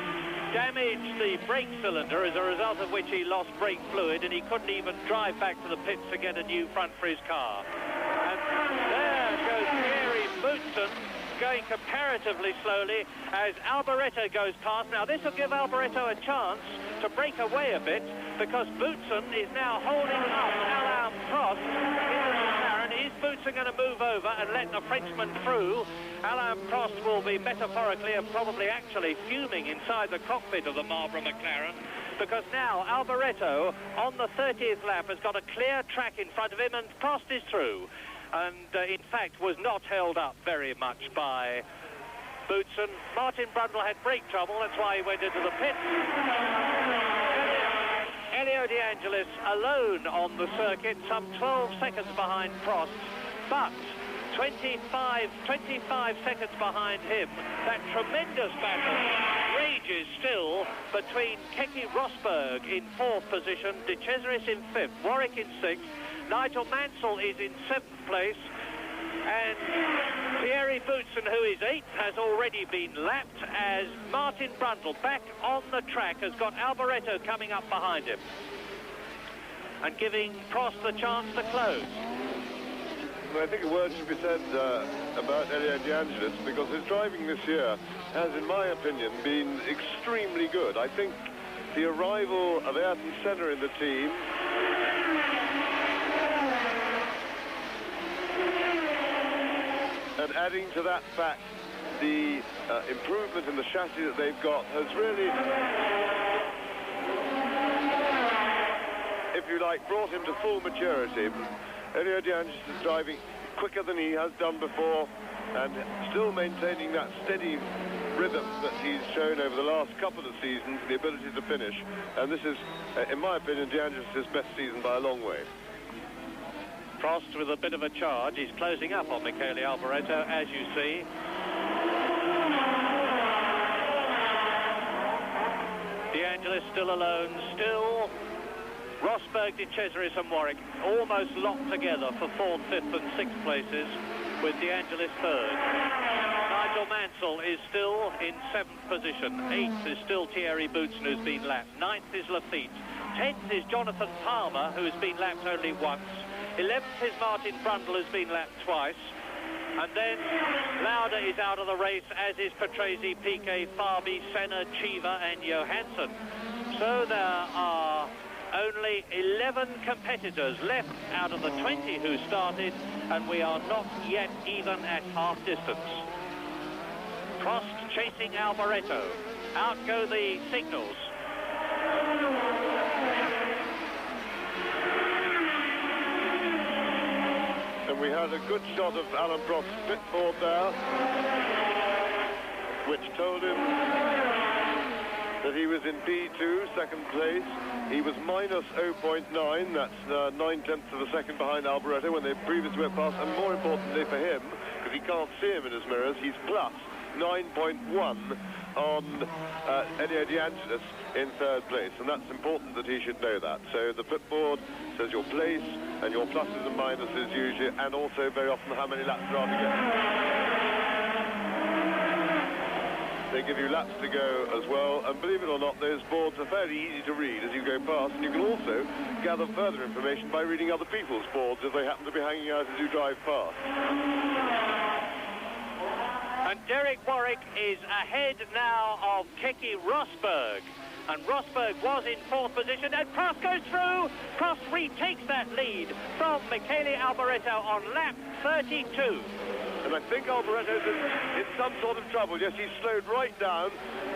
damaged the brake cylinder, as a result of which he lost brake fluid, and he couldn't even drive back to the pits to get a new front for his car. And there goes Thierry Boutsen, going comparatively slowly as Alboreto goes past. Now, this will give Alboreto a chance to break away a bit, because Boutsen is now holding up Alain Prost in the McLaren. Is Boutsen going to move over and let the Frenchman through? Alain Prost will be metaphorically and probably actually fuming inside the cockpit of the Marlboro McLaren, because now Alboreto on the 30th lap has got a clear track in front of him, and Prost is through. And in fact was not held up very much by Boutsen. Martin Brundle had brake trouble, that's why he went into the pit. Elio De Angelis alone on the circuit, some 12 seconds behind Prost, but 25 seconds behind him. That tremendous battle rages still between Keke Rosberg in 4th position, De Cesaris in 5th, Warwick in 6th, Nigel Mansell is in 7th place, and Thierry Boutsen, who is 8th, has already been lapped, as Martin Brundle, back on the track, has got Alboreto coming up behind him and giving Prost the chance to close. Well, I think a word should be said about Elio De Angelis, because his driving this year has, in my opinion, been extremely good. I think the arrival of Ayrton Senna in the team and adding to that fact the improvement in the chassis that they've got has really, if you like, brought him to full maturity. Elio De Angelis is driving quicker than he has done before and still maintaining that steady rhythm that he's shown over the last couple of seasons, the ability to finish. And this is, in my opinion, De Angelis' best season by a long way. Prost with a bit of a charge. He's closing up on Michele Alboreto, as you see. De Angelis still alone, still Rosberg, De Cesaris and Warwick almost locked together for 4th, 5th and 6th places, with De Angelis 3rd. Nigel Mansell is still in 7th position. 8th is still Thierry Boutsen, who's been lapped. 9th is Lafitte. 10th is Jonathan Palmer, who has been lapped only once. 11th is Martin Brundle, who's been lapped twice. And then Lauda is out of the race, as is Patrese, Piquet, Fabi, Senna, Chiva and Johansson. So there are only 11 competitors left out of the 20 who started, and we are not yet even at half distance. Prost chasing Alboreto. Out go the signals. And we had a good shot of Alan Prost's pit board there, which told him that he was in P2, second place. He was minus 0.9, that's 9/10 of a second behind Alboreto when they previously went past, and more importantly for him, because he can't see him in his mirrors, he's plus 9.1 on Elio De Angelis in 3rd place, and that's important that he should know that. So the pit board says your place and your pluses and minuses usually, and also very often how many laps there are to go. They give you laps to go as well, and believe it or not, those boards are fairly easy to read as you go past, and you can also gather further information by reading other people's boards if they happen to be hanging out as you drive past. And Derek Warwick is ahead now of Keke Rosberg. And Rosberg was in 4th position, and Prost goes through. Prost retakes that lead from Michele Alboreto on lap 32. And I think Alboreto's in some sort of trouble. Yes, he's slowed right down.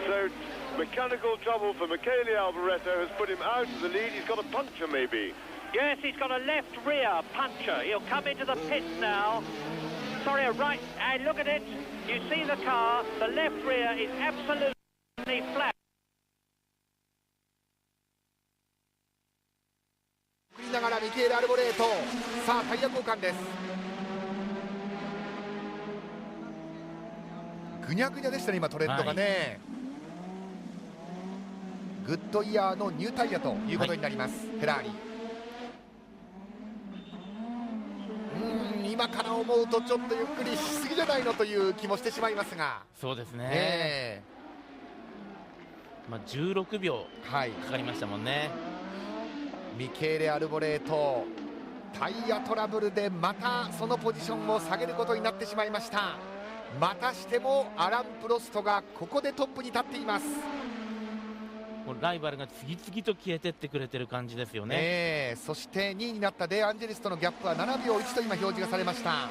So mechanical trouble for Michele Alboreto has put him out of the lead. He's got a puncture maybe. Yes, he's got a left rear puncture. He'll come into the pits now. Sorry, a right. And look at it. You see the car. The left rear is absolutely flat. 送りながらミケール・アルボレート、さあタイヤ交換です。ぐにゃぐにゃでしたね、今トレッドがね、グッドイヤーのニュータイヤということになります、フェラーリ。今から思うとちょっとゆっくりしすぎじゃないのという気もしてしまいますが。そうですね、まあ、16秒かかりましたもんね、ミケーレ・アルボレート、タイヤトラブルでまたそのポジションを下げることになってしまいました。またしてもアラン・プロストがここでトップに立っています。もうライバルが次々と消えてってくれてる感じですよね、そして2位になったデアンジェリスとのギャップは7秒1と今表示がされました。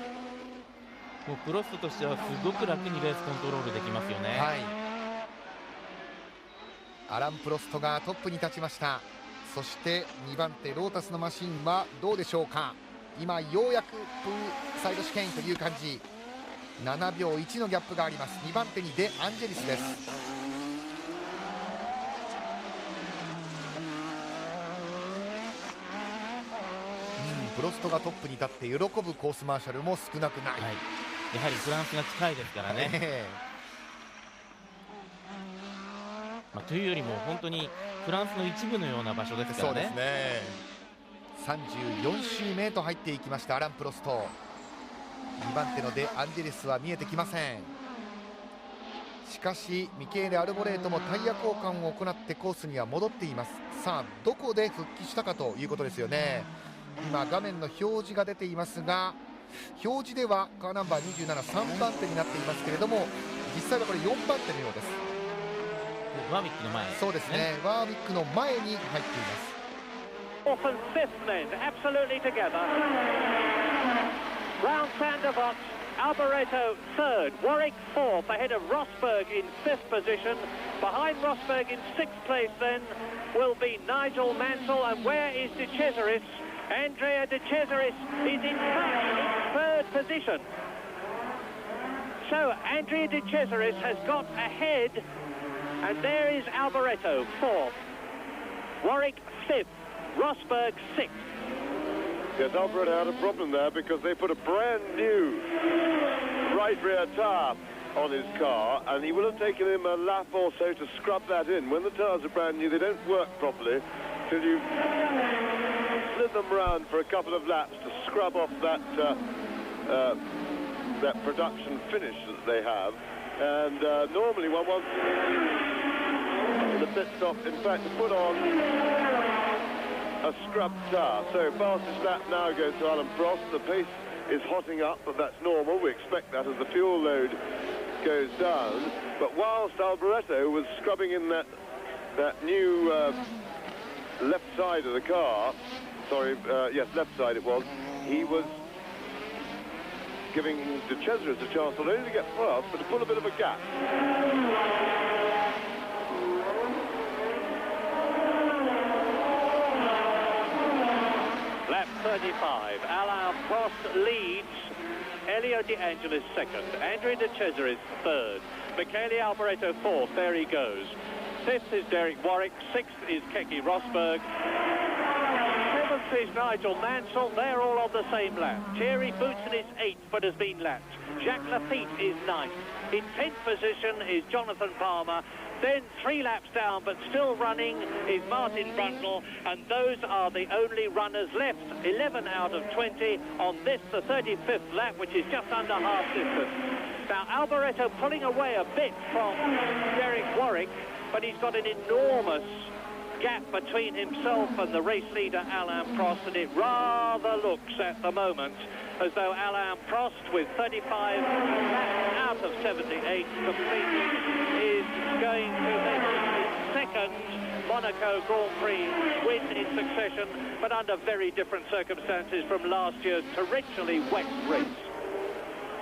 もうプロストとしてはすごく楽にレースコントロールできますよね、アラン・プロストがトップに立ちました。そして2番手ロータスのマシンはどうでしょうか。今ようやくプーサイド試験という感じ、7秒1のギャップがあります。2番手にデアンジェリスです。プロストがトップに立って喜ぶコースマーシャルも少なくない、やはりフランスが近いですからね、まあ、というよりも本当にフランスの一部のような場所ですからね。そうですね、34周目へと入っていきましたアラン・プロスト。2番手のデアンジェリスは見えてきません。しかしミケーレ・アルボレートもタイヤ交換を行ってコースには戻っています。さあどこで復帰したかということですよね。今画面の表示が出ていますが、表示ではカーナンバー27、3番手になっていますけれども、実際はこれ4番手のようです。ワーウィックの前、そうですね、ワーウィックの前に入っています。Fourth and fifth men, absolutely together. Round Sanderbox, Alboreto third, Warwick fourth, ahead of Rosberg in fifth position. Behind Rosberg in sixth place then will be Nigel Mansell, and where is De Cesaris? Andrea De Cesaris is in fact in third position. So Andrea De Cesaris has got ahead, and there is Alboreto, fourth. Warwick, fifth. Rosberg, sixth. Yes, Alboreto had a problem there because they put a brand new right rear tyre on his car, and he will have taken him a lap or so to scrub that in. When the tyres are brand new, they don't work properly till you slid them round for a couple of laps to scrub off that that production finish that they have. And normally one wants the pit stop, in fact, to put on a scrubbed tyre. So fastest lap now goes to Alan Prost. The pace is hotting up, but that's normal. We expect that as the fuel load goes down. But whilst Alboreto was scrubbing in that new left side of the car, sorry, yes, left side it was, he was giving De Cesaris a chance not only to get past, but to pull a bit of a gap. Lap 35, Alain Prost leads, Elio De Angelis second, Andrea De Cesaris third, Michele Alboreto fourth, there he goes. Fifth is Derek Warwick, sixth is Keke Rosberg, seventh is Nigel Mansell, they're all on the same lap. Thierry Boutsen is eighth but has been lapped. Jacques Lafitte is ninth. In 10th position is Jonathan Palmer. Then 3 laps down, but still running, is Martin Brundle, and those are the only runners left. 11 out of 20 on this, the 35th lap, which is just under half distance. Now, Alboreto pulling away a bit from Derek Warwick, but he's got an enormous gap between himself and the race leader, Alain Prost, and it rather looks at the moment as though Alain Prost, with 35 laps out of 78 completed, is going to make his second Monaco Grand Prix win in succession, but under very different circumstances from last year's torrentially wet race.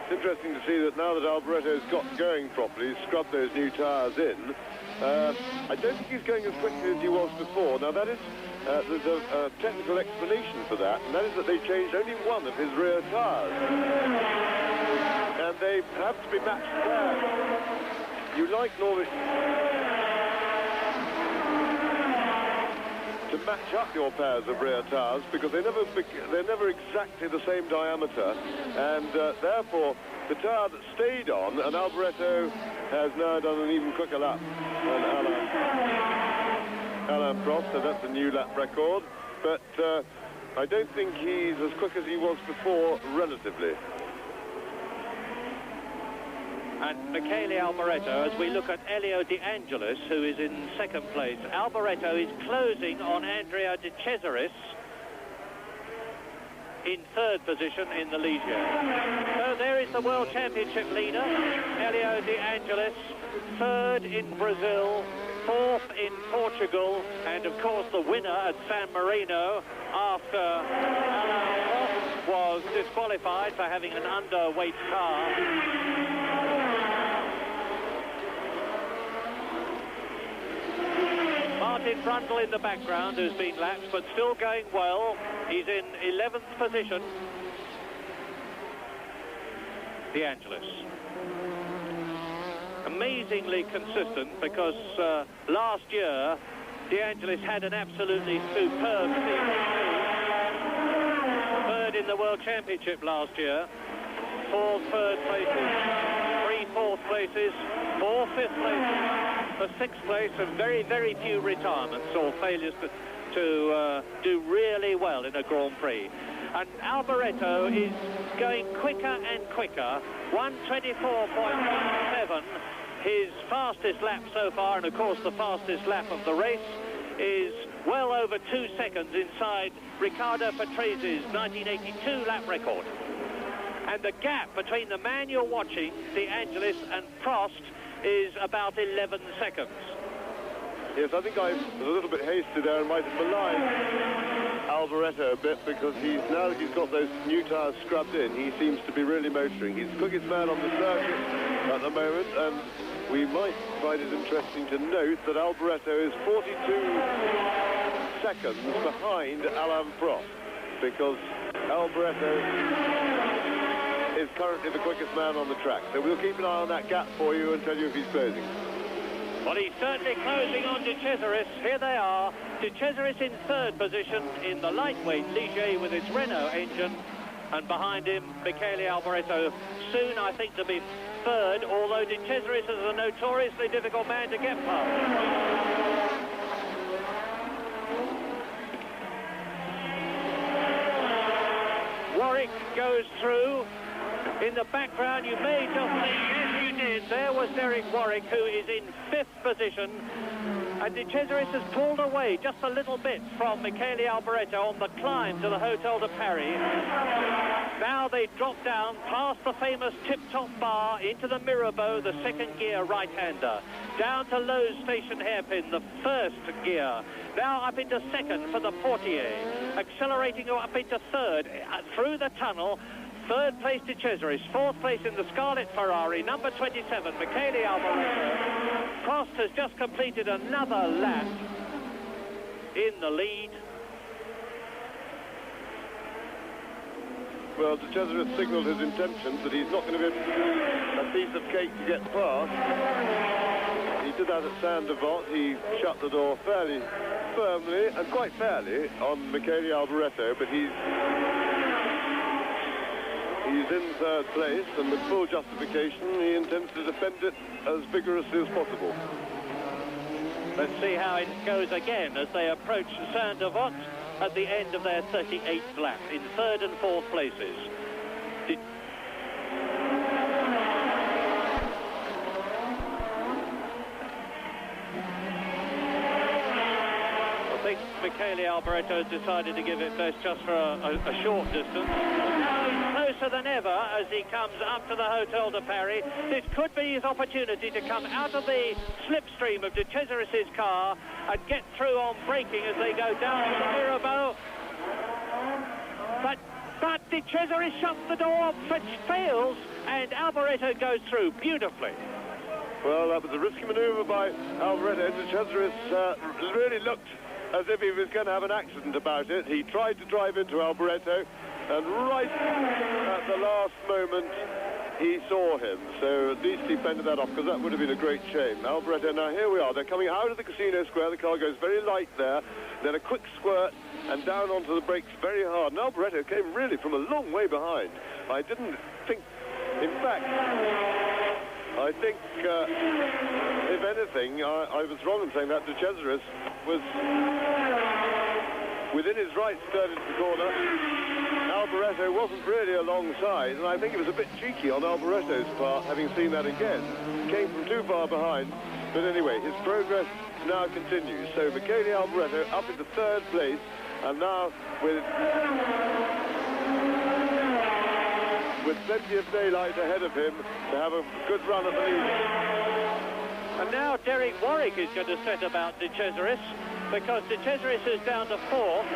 It's interesting to see that now that Alboreto's got going properly, he's scrubbed those new tyres in. I don't think he's going as quickly as he was before. Now that is, there's a technical explanation for that, and that is that they changed only one of his rear tyres. And they have to be matched there. You like normally to match up your pairs of rear tyres because they're never exactly the same diameter, and therefore the tyre that stayed on, and Alboreto has now done an even quicker lap than Alain Prost, so that's a new lap record, but I don't think he's as quick as he was before relatively. And Michele Alboreto, as we look at Elio De Angelis, who is in second place. Alboreto is closing on Andrea De Cesaris in third position in the Ligier. So there is the World Championship leader, Elio De Angelis, third in Brazil, fourth in Portugal, and of course the winner at San Marino after Alain Prost was disqualified for having an underweight car. Martin Brundle in the background, who's been lapped, but still going well. He's in 11th position. De Angelis. Amazingly consistent, because last year, De Angelis had an absolutely superb season. Third in the World Championship last year. 4 third places, 3 fourth places, 4 fifth places. For 6th place, and very, very few retirements or failures to do really well in a Grand Prix. And Alboreto is going quicker and quicker. 1:24.17, his fastest lap so far, and of course the fastest lap of the race, is well over 2 seconds inside Riccardo Patrese's 1982 lap record. And the gap between the man you're watching, De Angelis, and Prost, is about 11 seconds. Yes, I think I was a little bit hasty there and might have maligned Alboreto a bit, because now that he's got those new tyres scrubbed in, he seems to be really motoring. He's the quickest man on the circuit at the moment, and we might find it interesting to note that Alboreto is 42 seconds behind Alain Prost. because Alboreto is currently the quickest man on the track. So we'll keep an eye on that gap for you and tell you if he's closing. Well, he's certainly closing on De Cesaris. Here they are. De Cesaris in third position in the lightweight Ligier with its Renault engine. And behind him, Michele Alboreto, soon, I think, to be third, although De Cesaris is a notoriously difficult man to get past. Warwick goes through. In the background, you may just think, yes, you did. There was Derek Warwick, who is in fifth position. And De Cesaris has pulled away just a little bit from Michele Alboreto on the climb to the Hotel de Paris. Now they drop down past the famous tip-top bar into the Mirabeau, the second gear right-hander. Down to Lowe's Station hairpin, the first gear. Now up into second for the Portier. Accelerating up into third through the tunnel. Third place De Cesaris, fourth place in the Scarlet Ferrari, number 27, Michele Alboreto. Prost has just completed another lap in the lead. Well, De Cesaris signalled his intentions that he's not going to be a piece of cake to get past. He did that at Saint-Devant. He shut the door fairly firmly and quite fairly on Michele Alboreto, but he's in third place, and with full justification, he intends to defend it as vigorously as possible. Let's see how it goes again as they approach Saint-Devant at the end of their 38th lap in third and fourth places. I think Michele Alboreto has decided to give it best just for a short distance. Now he's closer than ever as he comes up to the Hotel de Paris. This could be his opportunity to come out of the slipstream of De Cesaris' car and get through on braking as they go down to the Mirabeau. But De Cesaris shuts the door, but fails, and Alboreto goes through beautifully. Well, that was a risky manoeuvre by Alboreto. De Cesaris really looked as if he was going to have an accident about it. He tried to drive into Alboreto, and right at the last moment, he saw him. So at least he fended that off, because that would have been a great shame. Alboreto, now here we are. They're coming out of the Casino Square. The car goes very light there. Then a quick squirt, and down onto the brakes very hard. And Alboreto came really from a long way behind. I didn't think, in fact, I think, if anything, I was wrong in saying that. De Cesaris was within his right skirt into the corner. Alboreto wasn't really alongside, and I think it was a bit cheeky on Alboreto's part, having seen that again. Came from too far behind, but anyway, his progress now continues. So Michele Alboreto up into third place, and now with plenty of daylight ahead of him to have a good run at the lead. And now Derek Warwick is going to set about De Cesaris, because De Cesaris is down to fourth.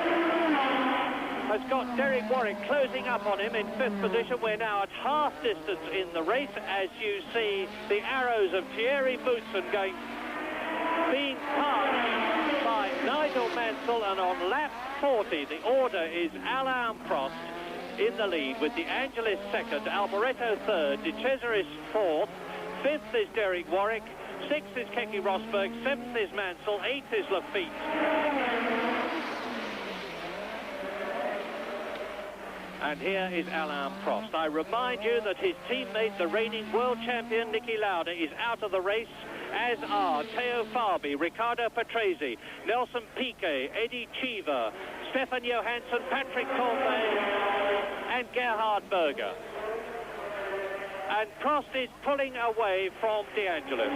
Has got Derek Warwick closing up on him in fifth position. We're now at half distance in the race, as you see the arrows of Thierry Boutsen being passed by Nigel Mansell, and on lap 40 the order is Alain Prost in the lead, with De Angelis second, Alboreto third, De Cesaris fourth, fifth is Derek Warwick, sixth is Keke Rosberg, seventh is Mansell, eighth is Lafitte. And here is Alain Prost. I remind you that his teammate, the reigning world champion Niki Lauda, is out of the race, as are Theo Fabi, Riccardo Patrese, Nelson Piquet, Eddie Cheever, Stefan Johansson, Patrick Tambay, and Gerhard Berger. And Prost is pulling away from De Angelis.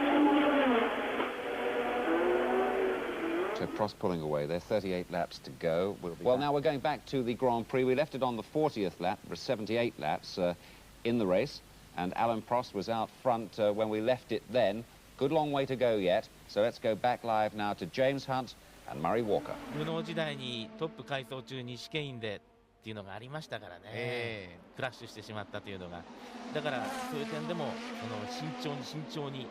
So Prost pulling away there, 38 laps to go. Well, now we're going back to the Grand Prix. We left it on the 40th lap. There were 78 laps in the race, and Alain Prost was out front when we left it then. Good long way to go yet. So let's go back live now to James Hunt and Murray Walker. ルノー時代にトップ改装中に試験員でっていうのがありましたからね、クラッシュしてしまったというのが、だからそういう点でも慎重に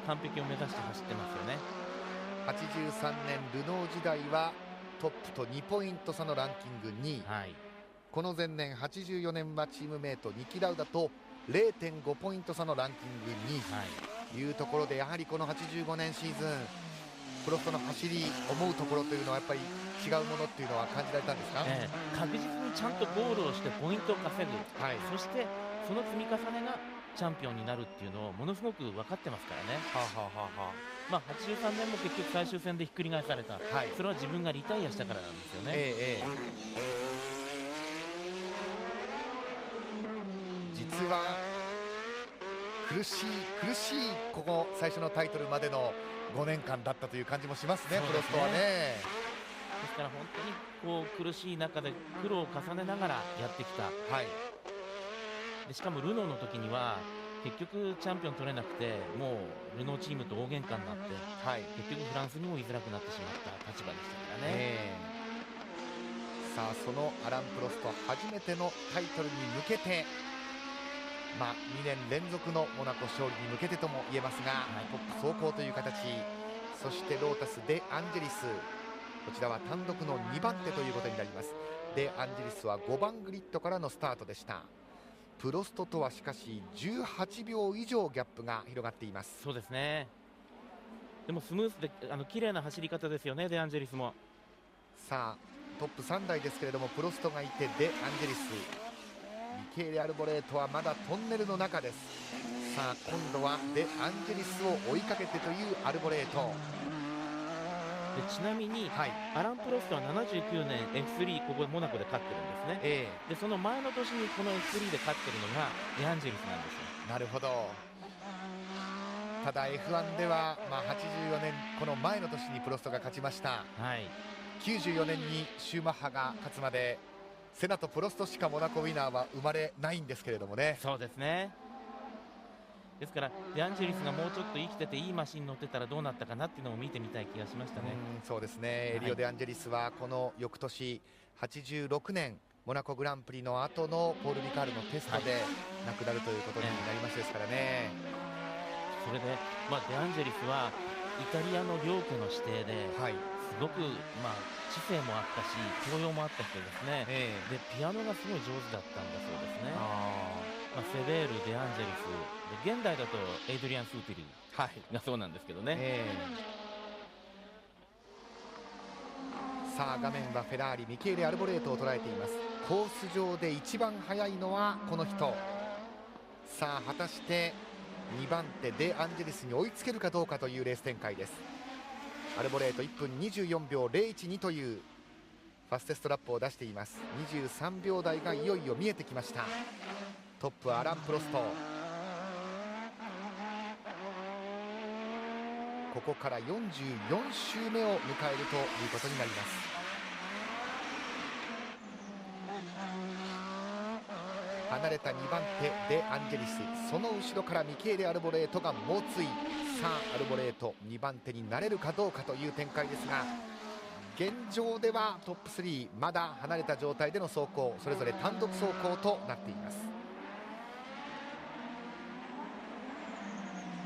完璧を目指して走ってますよね。83年ルノー時代はトップと2ポイント差のランキング2位、はい、この前年84年はチームメイトニキラウダと 0.5 ポイント差のランキング2位というところで、やはりこの85年シーズンプロストの走り思うところというのはやっぱり違うものっていうのは感じられたんですか？確実にちゃんとゴールをしてポイントを稼ぐ、そしてその積み重ねがチャンピオンになるっていうのをものすごく分かってますからね。83年も結局最終戦でひっくり返された、それは自分がリタイアしたからなんですよね。実は苦しいここ最初のタイトルまでの5年間だったという感じもしますね、プロストはね。ですから本当にこう苦しい中で苦労を重ねながらやってきた、でしかもルノーの時には結局チャンピオン取れなくて、もうルノーチームと大喧嘩になって、結局フランスにも居づらくなってしまった立場でしたからね。さあそのアラン・プロスト初めてのタイトルに向けて、2年連続のモナコ勝利に向けてとも言えますが、トップ走行という形、そしてロータス・デ・アンジェリス、こちらは単独の2番手ということになります。デ・アンジェリスは5番グリッドからのスタートでした。プロストとはしかし18秒以上ギャップが広がっています。そうですね。でもスムーズで綺麗な走り方ですよね、デ・アンジェリスも。さあトップ3台ですけれども、プロストがいてデ・アンジェリス、ミケーレ・アルボレートはまだトンネルの中です。さあ今度はデ・アンジェリスを追いかけてというアルボレートで、ちなみに、アラン・プロストは79年 F3 ここモナコで勝ってるんですね。でその前の年にこの F3 で勝ってるのがデ・アンジェリスなんですよ。なるほど。ただ F1 では、84年この前の年にプロストが勝ちました。94年にシューマッハが勝つまでセナとプロストしかモナコウィナーは生まれないんですけれどもね。そうですね。ですからデ・アンジェリスがもうちょっと生きてていいマシンに乗ってたらどうなったかなっていうのを見てみたい気がしましたね。そうですね、リオ・デ・アンジェリスはこの翌年86年モナコグランプリの後のポール・リカールのテストで亡くなるということになりましたですからね。それで、デ・アンジェリスはイタリアの領家の指定で、すごく、知性もあったし教養もあった人ですね。でピアノがすごい上手だったんだそうですね。セベール、デ・アンジェリスで、現代だとエイドリアン・スーティルがそうなんですけどね。さあ画面はフェラーリミケーレ・アルボレートを捉えています。コース上で一番速いのはこの人。さあ果たして2番手デ・アンジェリスに追いつけるかどうかというレース展開です。アルボレート1分24秒012というファステストラップを出しています。23秒台がいよいよ見えてきました。トップはアラン・プロスト。ここから44周目を迎えるということになります。離れた2番手デ・アンジェリス、その後ろからミケーレ・アルボレートが猛追。さあアルボレート2番手になれるかどうかという展開ですが、現状ではトップ3まだ離れた状態での走行、それぞれ単独走行となっています。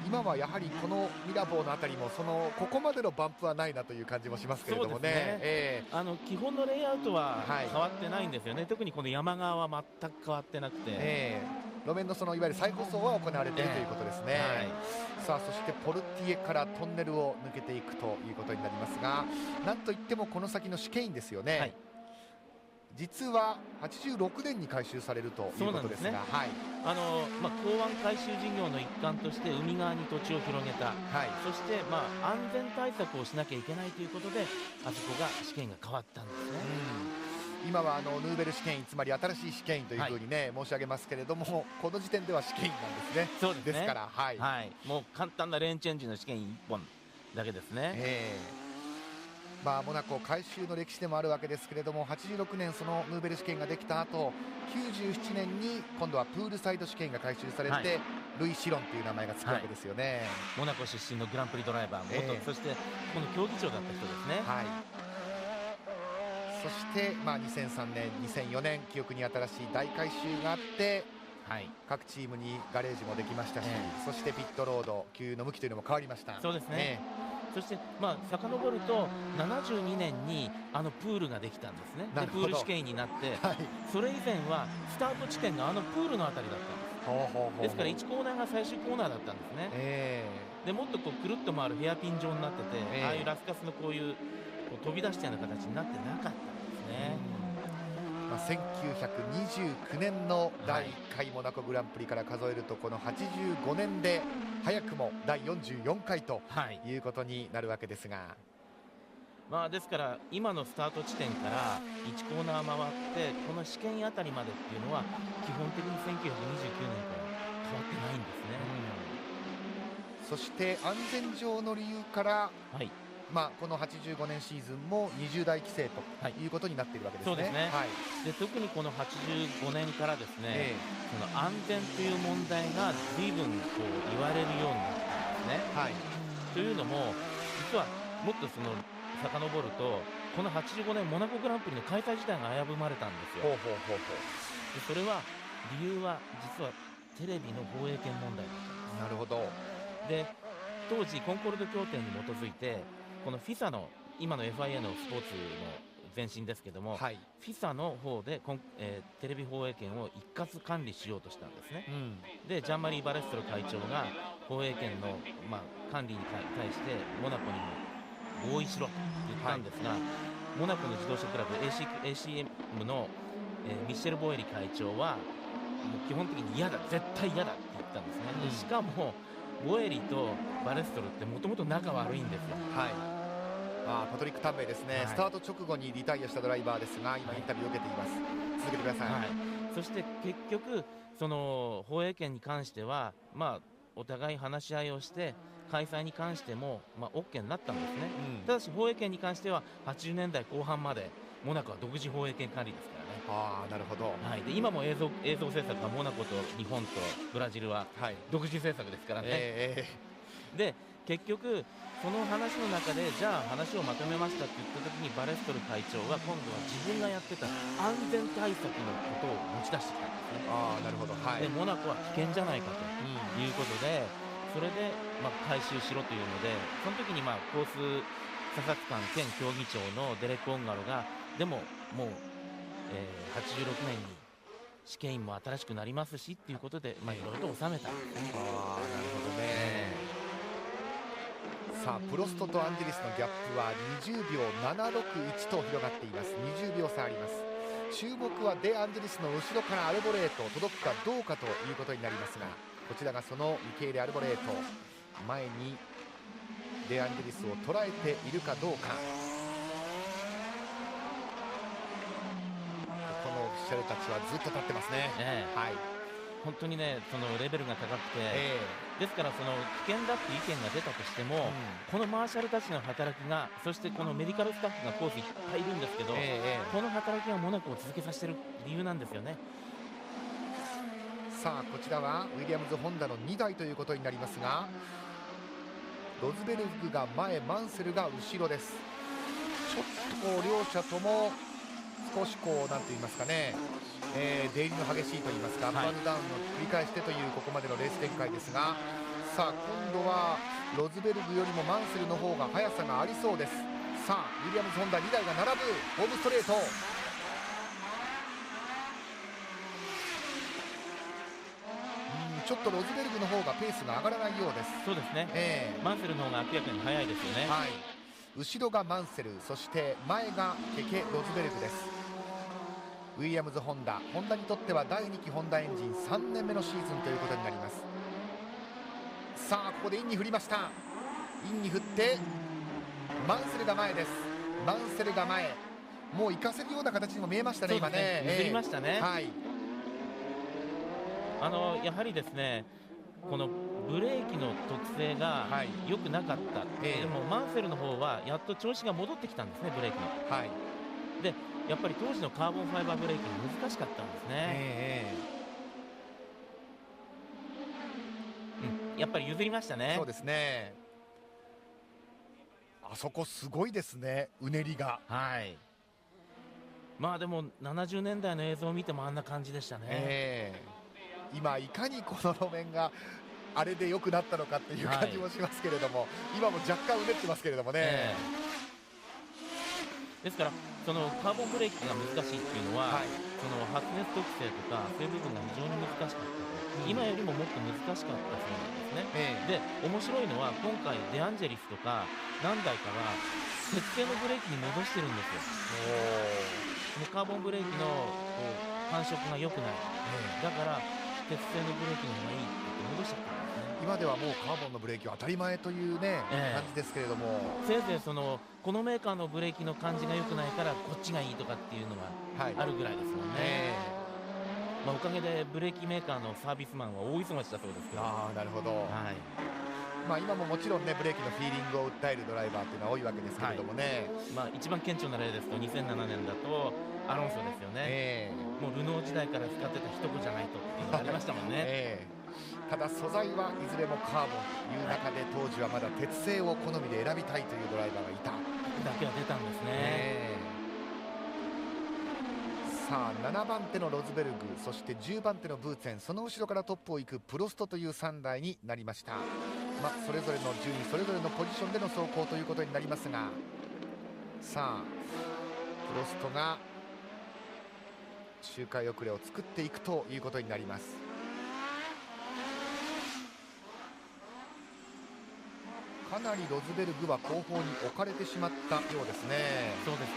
今はやはりこのミラボーのあたりもここまでのバンプはないなという感じもしますけれどもね。基本のレイアウトは変わってないんですよね。特にこの山側は全く変わってなくて、路面のいわゆる再舗装は行われているということですね。さあそしてポルティエからトンネルを抜けていくということになりますが、なんといってもこの先の試験員ですよね。実は86年に改修されるということですが、港湾改修事業の一環として海側に土地を広げた、そして安全対策をしなきゃいけないということであそこが試験が変わったんですね。今はヌーベル試験員、つまり新しい試験員というふうに申し上げますけれども、この時点では試験員なんですね。そうですね。ですから、もう簡単なレーンチェンジの試験員1本だけですね。モナコ改修の歴史でもあるわけですけれども、86年そのヌーベル試験ができた後、97年に今度はプールサイド試験が改修されて、ルイ・シロンという名前がつくわけですよね。モナコ出身のグランプリドライバー元、そしてこの競技長だった人ですね。そして2003年2004年記憶に新しい大改修があって、各チームにガレージもできましたし、そしてピットロード給油の向きというのも変わりました。そうですね。そして、遡ると72年にプールができたんですね。でプール試験になって、それ以前はスタート地点がプールのあたりだったんです。ですから1コーナーが最終コーナーだったんですね。でもっとくるっと回るヘアピン状になってて、ああいうラスカスのこういう飛び出したような形になってなかったんですね。1929年の第1回モナコグランプリから数えると、この85年で早くも第44回ということになるわけですが、ですから今のスタート地点から1コーナー回ってこの試験あたりまでっていうのは基本的に1929年から変わってないんですね。そして安全上の理由から、この85年シーズンも20台規制ということになっているわけですね。そうですね。で特にこの85年からですね、その安全という問題が随分こう言われるようになったんですね。というのも実はもっと遡るとこの85年モナコグランプリの開催自体が危ぶまれたんですよ。でそれは理由は実はテレビの放映権問題だったんです。なるほど。で当時コンコルド協定に基づいてこの FISA の今の FIA のスポーツの前身ですけども、FISA の方でテレビ放映権を一括管理しようとしたんですね。でジャンマリー・バレストロ会長が放映権の、管理に対してモナコに合意しろと言ったんですが、モナコの自動車クラブ ACM の、ミッシェル・ボエリ会長はもう基本的に嫌だ、絶対嫌だって言ったんですね。でしかもボエリとバレストロってもともと仲悪いんですよ。パトリック・タンベイですね、スタート直後にリタイアしたドライバーですが、今インタビューを受けています。続けてください。そして結局その放映権に関しては、お互い話し合いをして開催に関しても、OK になったんですね。ただし放映権に関しては80年代後半までモナコは独自放映権管理ですからね。なるほど。で今も映像制作はモナコと日本とブラジルは独自制作ですからね。で結局その話の中でじゃあ話をまとめましたって言った時にバレストル会長が今度は自分がやってた安全対策のことを持ち出してきたんですね。なるほど。でモナコは危険じゃないかということで、それで回収しろというので、その時にコース査察官兼競技長のデレック・オンガロがでももう、86年に試験員も新しくなりますしっていうことでいろいろと収めたんですね。なるほどね。さあプロストとアンジェリスのギャップは20秒761と広がっています。20秒差あります。注目はデ・アンジェリスの後ろからアルボレート届くかどうかということになりますが、こちらがそのミケーレ・アルボレート、前にデ・アンジェリスを捉えているかどうか。このオフィシャルたちはずっと立ってますね。本当にねそのレベルが高くて、ですからその危険だって意見が出たとしても、このマーシャルたちの働きが、そしてこのメディカルスタッフがコースいっぱいいるんですけど、この働きがモナコを続けさせている理由なんですよね。さあこちらはウィリアムズ・ホンダの2台ということになりますが、ロズベルグが前、マンセルが後ろです。ちょっとこう両者とも少しこうなんて言いますかね、出入りの激しいと言いますか、アップアンドダウンを繰り返してというここまでのレース展開ですが、さあ今度はロズベルグよりもマンセルの方が速さがありそうです。さあウィリアムズ・ホンダ2台が並ぶホームストレート。ちょっとロズベルグの方がペースが上がらないようです。そうですね、マンセルの方が明らかに速いですよね。後ろがマンセル、そして前がケケ・ロズベルグです。ウィリアムズ・ホンダにとっては第2期ホンダエンジン3年目のシーズンということになります。さあここでインに振りました。インに振ってマンセルが前です。マンセルが前、もう行かせるような形にも見えましたね。今ね譲りましたね。やはりですねこのブレーキの特性が良くなかった、でもマンセルの方はやっと調子が戻ってきたんですね、ブレーキの。でやっぱり当時のカーボンファイバーブレーキ難しかったんですね。やっぱり譲りましたね。そうですね。あそこすごいですね、うねりが。でも70年代の映像を見てもあんな感じでしたね。今いかにこの路面があれで良くなったのかっていう感じもしますけれども、今も若干うねってますけれどもね、ですからそのカーボンブレーキが難しいっていうのは、その発熱特性とかそういう部分が非常に難しかったと、今よりももっと難しかったそうなんですね、で面白いのは今回デアンジェリスとか何台かは鉄製のブレーキに戻してるんですよ。カーボンブレーキのこう感触が良くない、だから鉄製のブレーキの方がいいって言って戻しちゃったんですね。今ではもうカーボンのブレーキは当たり前というね、感じですけれども、せいぜいそのこのメーカーのブレーキの感じが良くないからこっちがいいとかっていうのがあるぐらいですもんね、まあ、おかげでブレーキメーカーのサービスマンは大忙しだそうですけど。なるほど、まあ、今ももちろんねブレーキのフィーリングを訴えるドライバーっていうのは多いわけですけれどもね、まあ、一番顕著な例ですと2007年だとアロンソですよね、もうルノー時代から使ってた一子じゃないとっていうのがありましたもんね、ただ素材はいずれもカーボンという中で当時はまだ鉄製を好みで選びたいというドライバーがいただけは出たんですね、さあ7番手のロズベルグ、そして10番手のブーツェン、その後ろからトップを行くプロストという3台になりました。それぞれの順位それぞれのポジションでの走行ということになりますが、さあプロストが周回遅れを作っていくということになります。かなりロズベルグは後方に置かれてしまったようですね。そうですね、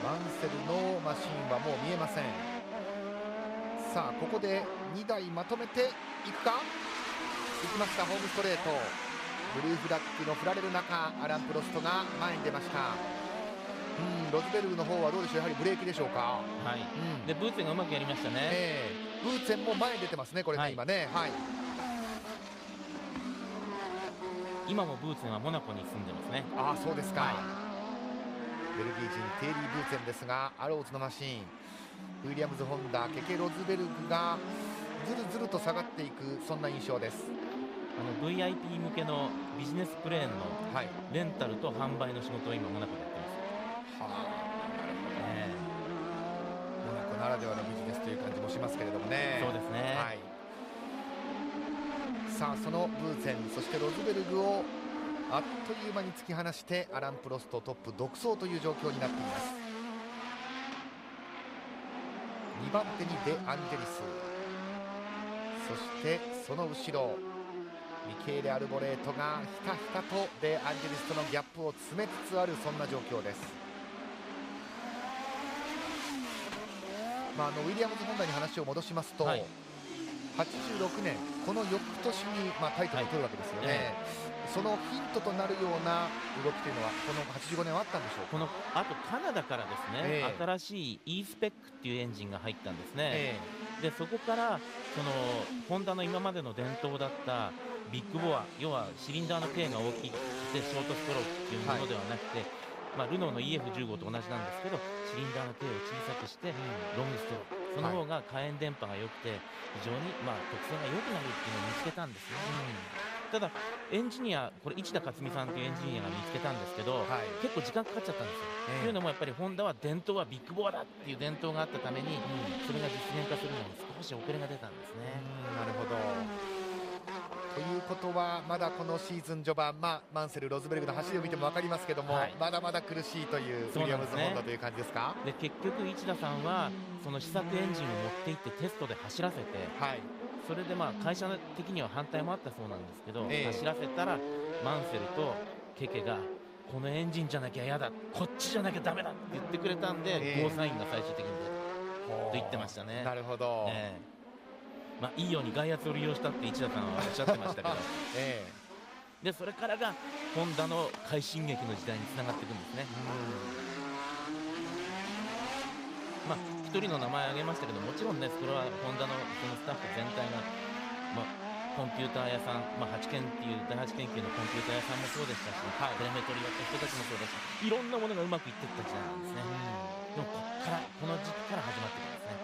マンセルのマシンはもう見えません。さあここで2台まとめていくか、いきました。ホームストレート、ブルーフラッグの振られる中アラン・プロストが前に出ました。ロズベルグの方はどうでしょう、やはりブレーキでしょうか。でブーツェンがうまくやりましたね、ブーツェンも前に出てますね、これね、今ね、今もブーツェンはモナコに住んでますね。そうですか、ベルギー人テイリー・ブーツェンですが、アローズのマシーン、ウィリアムズ・ホンダ、ケケ・ロズベルグがずるずると下がっていく、そんな印象です。VIP 向けのビジネスプレーンのレンタルと販売の仕事を今モナコでやってます。モナコならではのビジネスという感じもしますけれどもね。そうですね、さあそのブーツェン、そしてロズベルグをあっという間に突き放してアラン・プロストトップ独走という状況になっています。2番手にデ・アンジェリス、そしてその後ろミケーレ・アルボレートがひたひたとデ・アンジェリスとのギャップを詰めつつある、そんな状況です。ウィリアムズ・ホンダに話を戻しますと、86年この翌年に、タイトルを取るわけですよね、そのヒントとなるような動きというのはこの85年はあったんでしょうか。このあとカナダからですね、新しい E スペックっていうエンジンが入ったんですね、でそこからそのホンダの今までの伝統だったビッグボア、要はシリンダーの径が大きくてショートストロークっていうものではなくて、ルノーの EF15 と同じなんですけど、シリンダーの径を小さくしてロングストローク、その方が火炎電波が良くて非常に特性が良くなるっていうのを見つけたんですね、ただエンジニア、これ市田克美さんというエンジニアが見つけたんですけど、結構時間かかっちゃったんですよ、というのもやっぱりホンダは伝統はビッグボアだっていう伝統があったために、それが実現化するのに少し遅れが出たんですね。なるほど。ということはまだこのシーズン序盤、マンセル、ロズベルグの走りを見ても分かりますけども、まだまだ苦しいというウィリアムズ・ホンダという感じですか。で結局市田さんはその試作エンジンを持っていってテストで走らせて、それで会社的には反対もあったそうなんですけど、走らせたらマンセルとケケがこのエンジンじゃなきゃ嫌だ、こっちじゃなきゃダメだって言ってくれたんで、ゴーサインが最終的に出たと言ってましたね。なるほど、いいように外圧を利用したって市田さんはおっしゃってましたけど、でそれからがホンダの快進撃の時代につながっていくんですね。一人の名前挙げましたけど、もちろんね、それはホンダのそのスタッフ全体が、コンピューター屋さん、8件っていう第8研究のコンピューター屋さんもそうでしたし、テレメトリやった人たちもそうだし、いろんなものがうまくいっていった時代なんですね。でもこの時期から始まってくるんですね。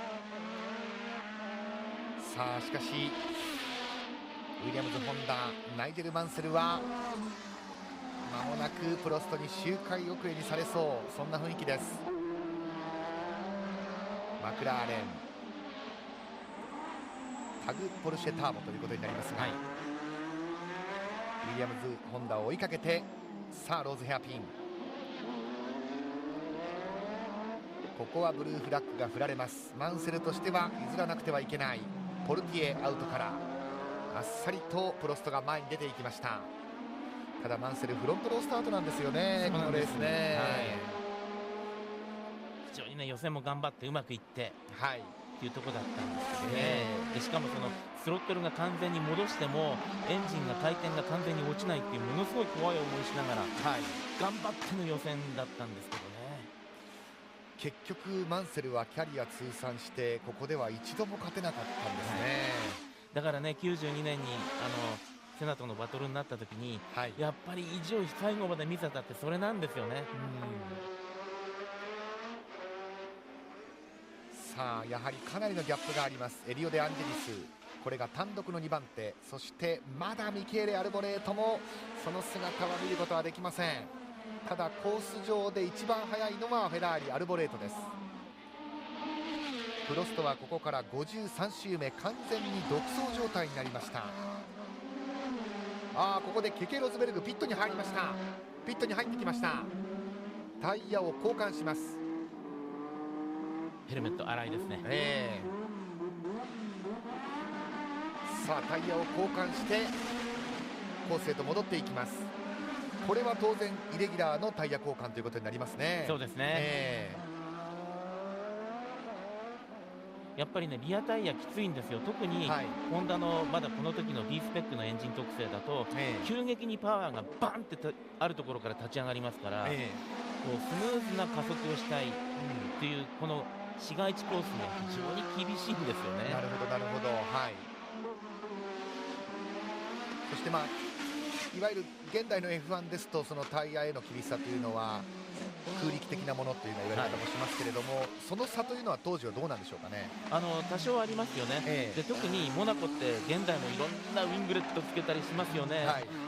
さあしかしウィリアムズ・ホンダ、ナイジェル・マンセルは間もなくプロストに周回遅れにされそう、そんな雰囲気です。マクラーレン、タグポルシェターボということになりますが、はい、ウィリアムズ・ホンダを追いかけて、さあローズヘアピン、ここはブルーフラッグが振られます。マンセルとしては譲らなくてはいけない。ポルティエアウトからあっさりとプロストが前に出ていきました。ただマンセルフロントロースタートなんですよね、このレースね。非常にね、予選も頑張ってうまくいってはいっていうところだったんですけどね、でしかもそのスロットルが完全に戻してもエンジンが回転が完全に落ちないっていうものすごい怖い思いしながら頑張っての予選だったんですけどね。結局マンセルはキャリア通算してここでは一度も勝てなかったんですね。だからね、92年にセナとのバトルになった時に、やっぱり意地を最後まで見せたってそれなんですよね。さあやはりかなりのギャップがあります。エリオ・デ・アンジェリス、これが単独の2番手、そしてまだミケーレ・アルボレートもその姿は見ることはできません。ただコース上で一番速いのはフェラーリ・アルボレートです。プロストはここから53周目完全に独走状態になりました。ここでケケ・ロズベルグピットに入りました。ピットに入ってきました。タイヤを交換します。ヘルメット荒いですね。さあタイヤを交換してコースへと戻っていきます。これは当然イレギュラーのタイヤ交換ということになりますね。そうですね、やっぱりねリアタイヤきついんですよ。特にホンダのまだこの時の B スペックのエンジン特性だと、急激にパワーがバンってあるところから立ち上がりますから、こうスムーズな加速をしたいっていうこの市街地コースが非常に厳しいんですよね。なるほどなるほど。そしていわゆる現代の F1 ですとそのタイヤへの厳しさというのは空力的なものというような言われ方もしますけれども、その差というのは当時はどうなんでしょうかね。多少ありますよね、で特にモナコって現在もいろんなウィングレットつけたりしますよね、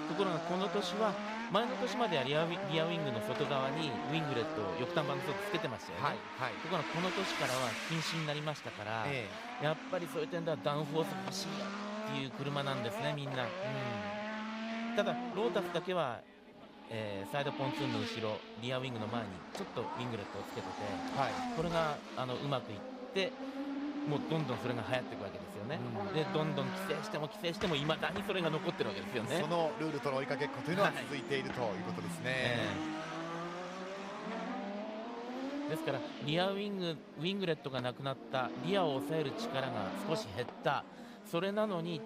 ところがこの年は前の年まではリアウィングの外側にウィングレットを翼端板の外つけてましたよね、ところがこの年からは禁止になりましたから、やっぱりそういう点ではダウンフォース欲しいよっていう車なんですねみんな、ただロータスだけはサイドポンツーンの後ろリアウィングの前にちょっとウィングレットをつけてて、これがうまくいってもうどんどんそれが流行っていくわけですよね、でどんどん規制してもいまだにそれが残ってるわけですよね。そのルールとの追いかけっこというのは続いているということですね、ですからリアウィングレットがなくなった、リアを抑える力が少し減った、それなのに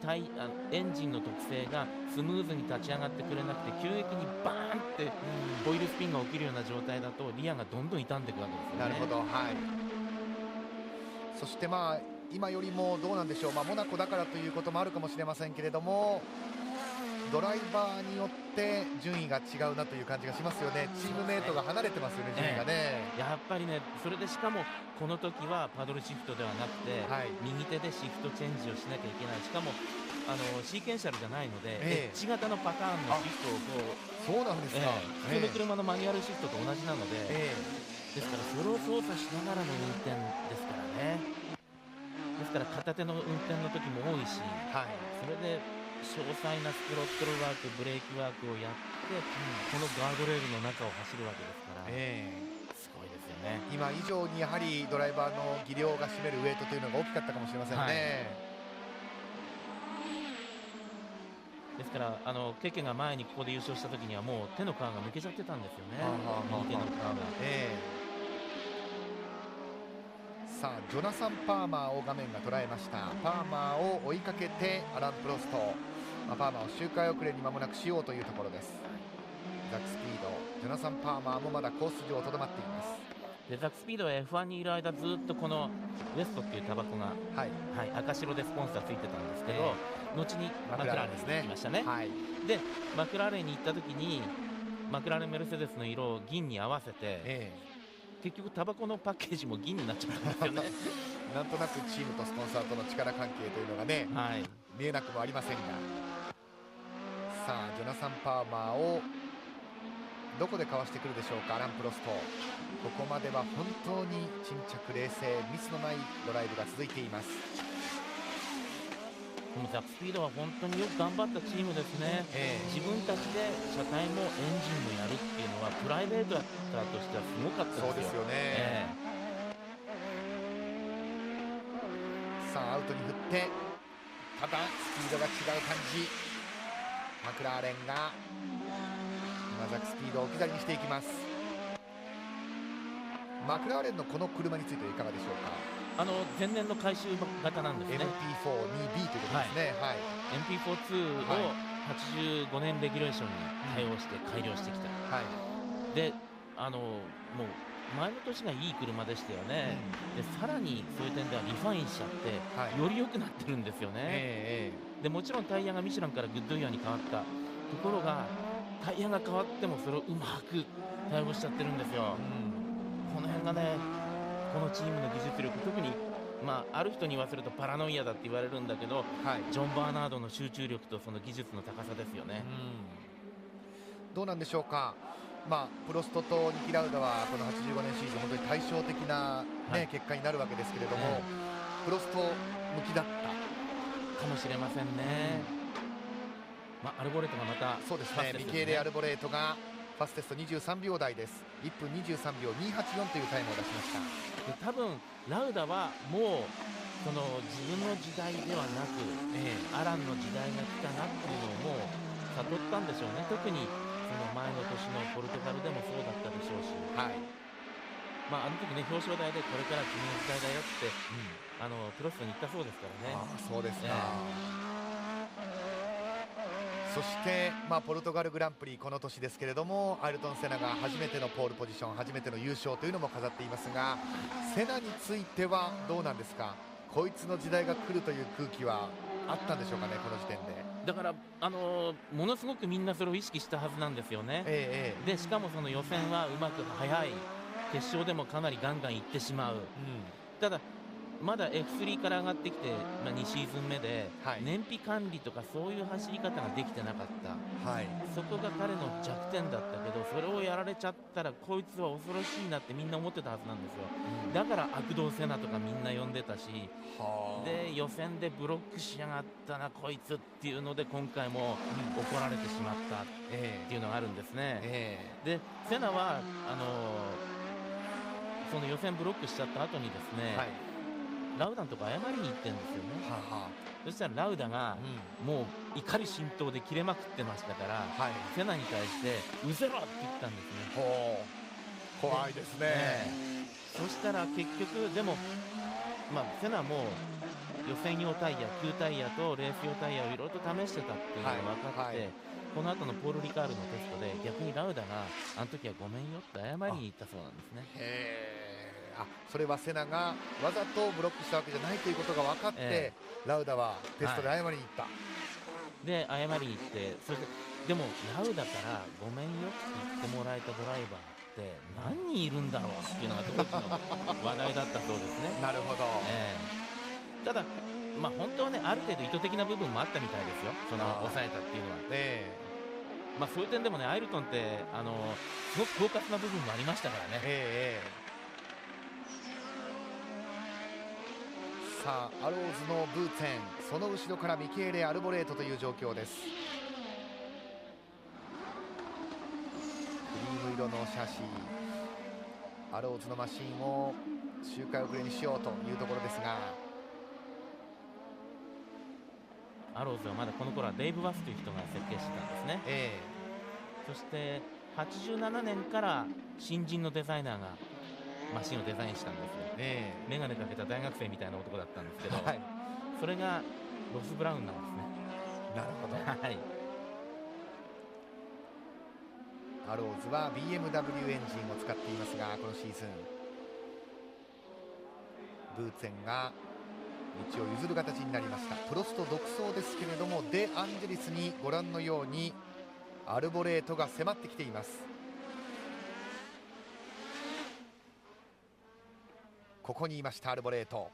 エンジンの特性がスムーズに立ち上がってくれなくて急激にバーンってオイルスピンが起きるような状態だとリアがどんどん傷んでいくわけですよね。なるほど、そして今よりもどうなんでしょう、モナコだからということもあるかもしれませんけれどもドライバーによって順位が違うなという感じがしますよね。チームメートが離れてますよね、順位がね。やっぱりね、それでしかもこの時はパドルシフトではなくて、右手でシフトチェンジをしなきゃいけない、しかもシーケンシャルじゃないので、エッジ型のパターンのシフトをそうなんですか、普通の車のマニュアルシフトと同じなので、ですからそれを操作しながらの運転ですからね。ですから片手の運転の時も多いし、それで詳細なスロットルワーク、ブレーキワークをやって、このガードレールの中を走るわけですから、すごいですよね。今以上にやはりドライバーの技量が占めるウェイトというのが大きかったかもしれませんね。ですからケケが前にここで優勝した時にはもう手の皮が抜けちゃってたんですよね、右手の皮が。さあジョナサン・パーマーを画面が捉えました。パーマーを追いかけてアラン・プロスト、パーマーを周回遅れに間もなくしようというところです。ザクスピード、ジョナサン・パーマーもまだコース上とどまっています。でザクスピードは F1 にいる間ずっとこのウエストっていうタバコが、赤白でスポンサーついてたんですけど、後にマクラーレンに行きましたね。でマクラーレンに行った時にマクラーレンメルセデスの色を銀に合わせて、結局タバコのパッケージも銀になっちゃったんですよねなんとなくチームとスポンサーとの力関係というのがね、見えなくもありませんが、さあジョナサン・パーマーをどこでかわしてくるでしょうか。アラン・プロスト、ここまでは本当に沈着冷静、ミスのないドライブが続いています。このザックスピードは本当によく頑張ったチームですね、自分たちで車体もエンジンもやるっていうのはプライベートだったとしてはすごかったですよ。そうですよね、さあアウトに振って、ただスピードが違う感じ。マクラーレンが今ザックスピードを置き去りにしていきます。マクラーレンのこの車についてはいかがでしょうか。前年の回収型なんですね。 MP4-2B ということですね。はい、MP42 を85年レギュレーションに対応して改良してきた、でもう前の年がいい車でしたよね、でさらにそういう点ではリファインしちゃって、より良くなってるんですよね、でもちろんタイヤがミシュランからグッドイヤーに変わったところが、タイヤが変わってもそれをうまく対応しちゃってるんですよ、この辺がね、このチームの技術力、特に、ある人に言わせるとパラノイアだって言われるんだけど、ジョン・バーナードの集中力とその技術の高さですよね。どうなんでしょうか。プロストとニキ・ラウダはこの85年シーズン本当に対照的な、結果になるわけですけれども、プロスト向きだったかもしれませんね、アルボレートがまたそうですね、ミケーレ・アルボレートがファステスト23秒台です。1分23秒284というタイムを出しました。で多分ラウダはもうその自分の時代ではなく、アランの時代が来たなっていうのをもう悟ったんでしょうね。特にその前の年のポルトガルでもそうだったでしょうし、あの時ね、表彰台でこれから君の時代だよって、プロストに言ったそうですからね。そうですか、そして、ポルトガルグランプリこの年ですけれども、アイルトン・セナが初めてのポールポジション、初めての優勝というのも飾っていますが、セナについてはどうなんですか。こいつの時代が来るという空気はあったんでしょうかね、この時点で。だから、ものすごくみんなそれを意識したはずなんですよね、でしかもその予選はうまく速い、決勝でもかなりガンガンいってしまう、ただまだ F3 から上がってきて、2シーズン目で、燃費管理とかそういう走り方ができてなかった、そこが彼の弱点だったけど、それをやられちゃったらこいつは恐ろしいなってみんな思ってたはずなんですよ、だから悪道セナとかみんな呼んでたし、で予選でブロックしやがったなこいつっていうので今回も怒られてしまったっていうのがあるんですね、でセナはその予選ブロックしちゃった後にですね、ラウダのとこ謝りに行ってるんですよね、そしたらラウダが、もう怒り心頭で切れまくってましたから、セナに対してうぜろって言ったんですね。怖いですね、そしたら結局でも、セナも予選用タイヤ、旧タイヤとレース用タイヤをいろいろと試してたっていうのが分かって、この後のポール・リカールのテストで逆にラウダがあの時はごめんよって謝りに行ったそうなんですね。それはセナがわざとブロックしたわけじゃないということが分かって、ラウダはテストで謝りに行った、で謝りに行って、そしてでもラウダからごめんよって言ってもらえたドライバーって何人いるんだろうっていうのが当時の話題だったそうですね。なるほど、ただ本当はね、ある程度意図的な部分もあったみたいですよ、その抑えたっていうのは、そういう点でもね、アイルトンってすごく狡猾な部分もありましたからね。さあアローズのブーツェン、その後ろからミケーレ・アルボレートという状況です。クリーム色のシャシー、アローズのマシンを周回遅れにしようというところですが、アローズはまだこの頃はデイブ・バスという人が設計してたんですね、そして87年から新人のデザイナーがマシンをデザインしたんですよ、眼鏡かけた大学生みたいな男だったんですけど、それがロス・ブラウンなんですね。なるほど、アローズは BMW エンジンを使っていますが、このシーズンブーツェンが道を譲る形になりました。プロスト独走ですけれども、デ・アンジェリスにご覧のようにアルボレートが迫ってきています。ここにいましたアルボレート。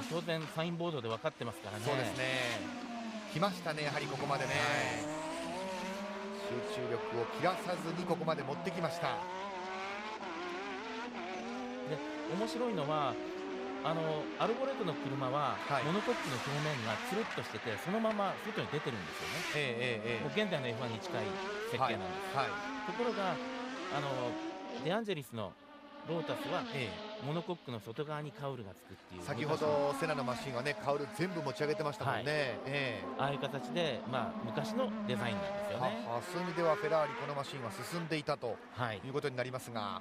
当然サインボードで分かってますからね。そうですね、来ましたね、やはりここまでね、集中力を切らさずにここまで持ってきました。で面白いのはアルボレートの車は、モノコックの表面がつるっとしててそのまま外に出てるんですよね。もう現代の F1 に近い設計なんです、ところがデアンジェリスのロータスは、モノコックの外側にカウルがつくっていう。先ほどセナのマシンはねカウル全部持ち上げてましたもんね、ああいう形で、昔のデザインなんですよね。そういう意味ではフェラーリこのマシンは進んでいたということになりますが、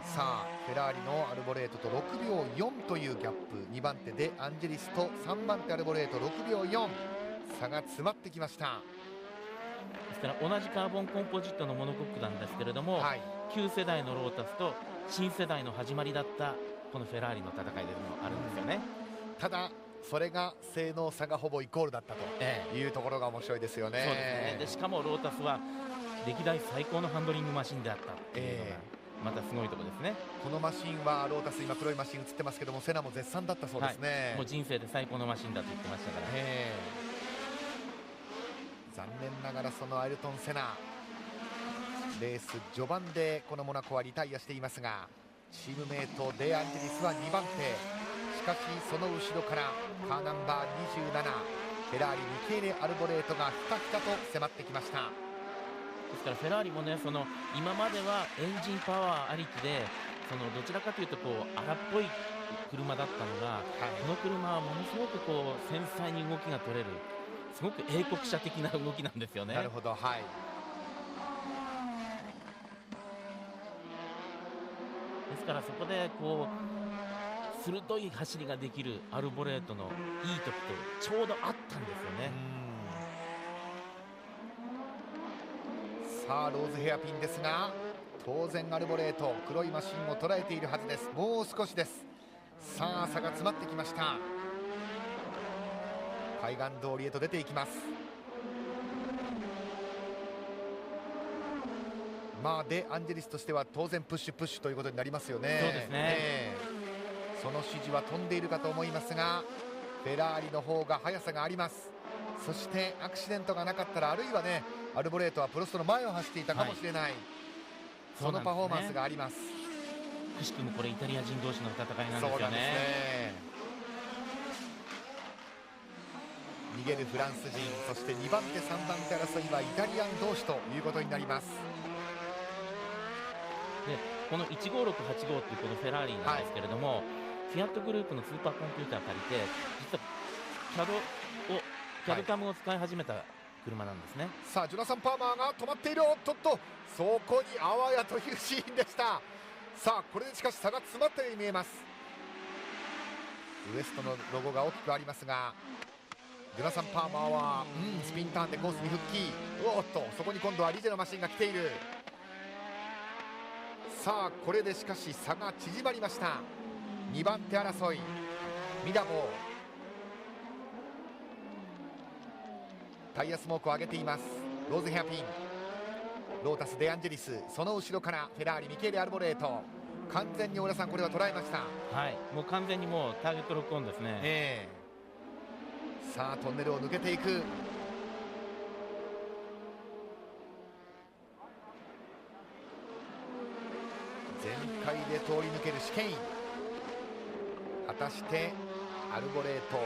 さあフェラーリのアルボレートと6秒4というギャップ、2番手でアンジェリスと3番手アルボレート6秒4、差が詰まってきました。ですから同じカーボンコンポジットのモノコックなんですけれども、旧世代のロータスと新世代の始まりだったこのフェラーリの戦いでもあるんですよね。ただそれが性能差がほぼイコールだったというところが面白いですよね。そうですね。でしかもロータスは歴代最高のハンドリングマシンであったっていうのがまたすごいところですね。このマシンはロータス、今黒いマシン映ってますけどもセナも絶賛だったそうですね、もう人生で最高のマシンだと言ってましたから、残念ながらそのアイルトン・セナレース序盤でこのモナコはリタイアしていますが、チームメートデアンジェリスは2番手、しかしその後ろからカーナンバー27フェラーリミケーレ・アルボレートがひたひたと迫ってきました。ですからフェラーリもね今まではエンジンパワーありきでどちらかというと荒っぽい車だったのが、この車はものすごく繊細に動きが取れるすごく英国車的な動きなんですよね。なるほど、ですからそこで鋭い走りができるアルボレートのいい時とちょうどあったんですよね。さあローズヘアピンですが、当然アルボレート黒いマシンを捉えているはずです。もう少しです。さあ差が詰まってきました。海岸通りへと出ていきます。でアンジェリスとしては当然プッシュということになりますよね。そうですね、その指示は飛んでいるかと思いますがフェラーリの方が速さがあります。そしてアクシデントがなかったらあるいはねアルボレートはプロストの前を走っていたかもしれない、そのパフォーマンスがあります。くしくもこれイタリア人同士の戦いなんですよね。逃げるフランス人、そして2番手3番手争いはイタリアン同士ということになります。でこの15685っていうこのフェラーリなんですけれども、フィアットグループのスーパーコンピューターを借りて実はキャドカムを使い始めた車なんですね。さあジョナサン・パーマーが止まっている。おっとっとそこにあわやというシーンでした。さあこれでしかし差が詰まったように見えます。ウエストのロゴが大きくありますがジョナサン・パーマーは、スピンターンでコースに復帰。おっとそこに今度はリジェのマシンが来ている。さあこれでしかし差が縮まりました。2番手争いミダボータイヤスモークを上げています。ローズヘアピンロータスデアンジェリス、その後ろからフェラーリミケーレ・アルボレート、完全に小田さんこれは捉えました。もう完全にもうターゲットロックオンですね。さあトンネルを抜けていく。全開で通り抜けるシケイン、果たしてアルボレート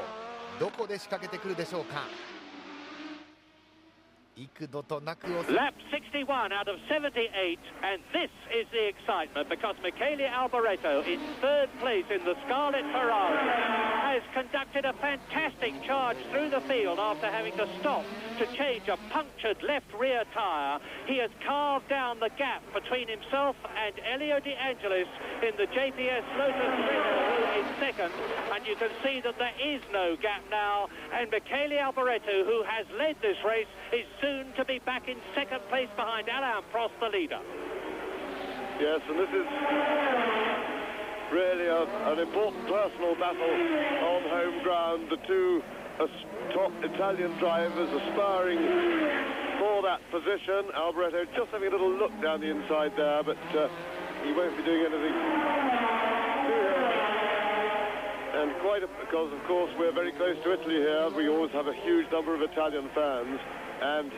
どこで仕掛けてくるでしょうか。幾度となくを Lap 61 out of 78, and this is the excitement because Michele Alboreto in third place in the Scarlet Ferrari has conducted a fantastic charge through the field after having to stop to change a punctured left rear tyre. He has carved down the gap between himself and Elio De Angelis in the JPS Lotus Renault in second, and you can see that there is no gap now, and Michele Alboreto, who has led this race, is soon to be back in second place behind Alain Prost, the leader. Yes, and this is really an important personal battle on home ground. The two top Italian drivers aspiring for that position. Alboreto just having a little look down the inside there, but he won't be doing anything. And quite because, of course, we're very close to Italy here. We always have a huge number of Italian fans. and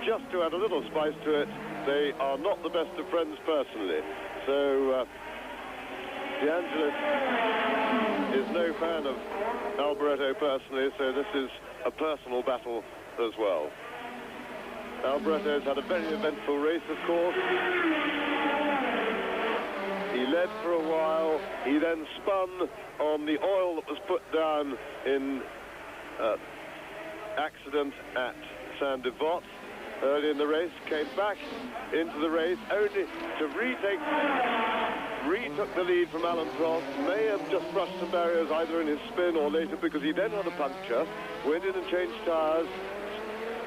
just to add a little spice to it, they are not the best of friends personally. So De Angelis is no fan of Alboreto personally, so this is a personal battle as well. Alboreto's had a very eventful race, of course. He led for a while, he then spun on the oil that was put down in accident at Saint-Devote early in the race, came back into the race only to retook the lead from Alan Prost, may have just brushed some barriers either in his spin or later because he then had a puncture, went in and changed tyres,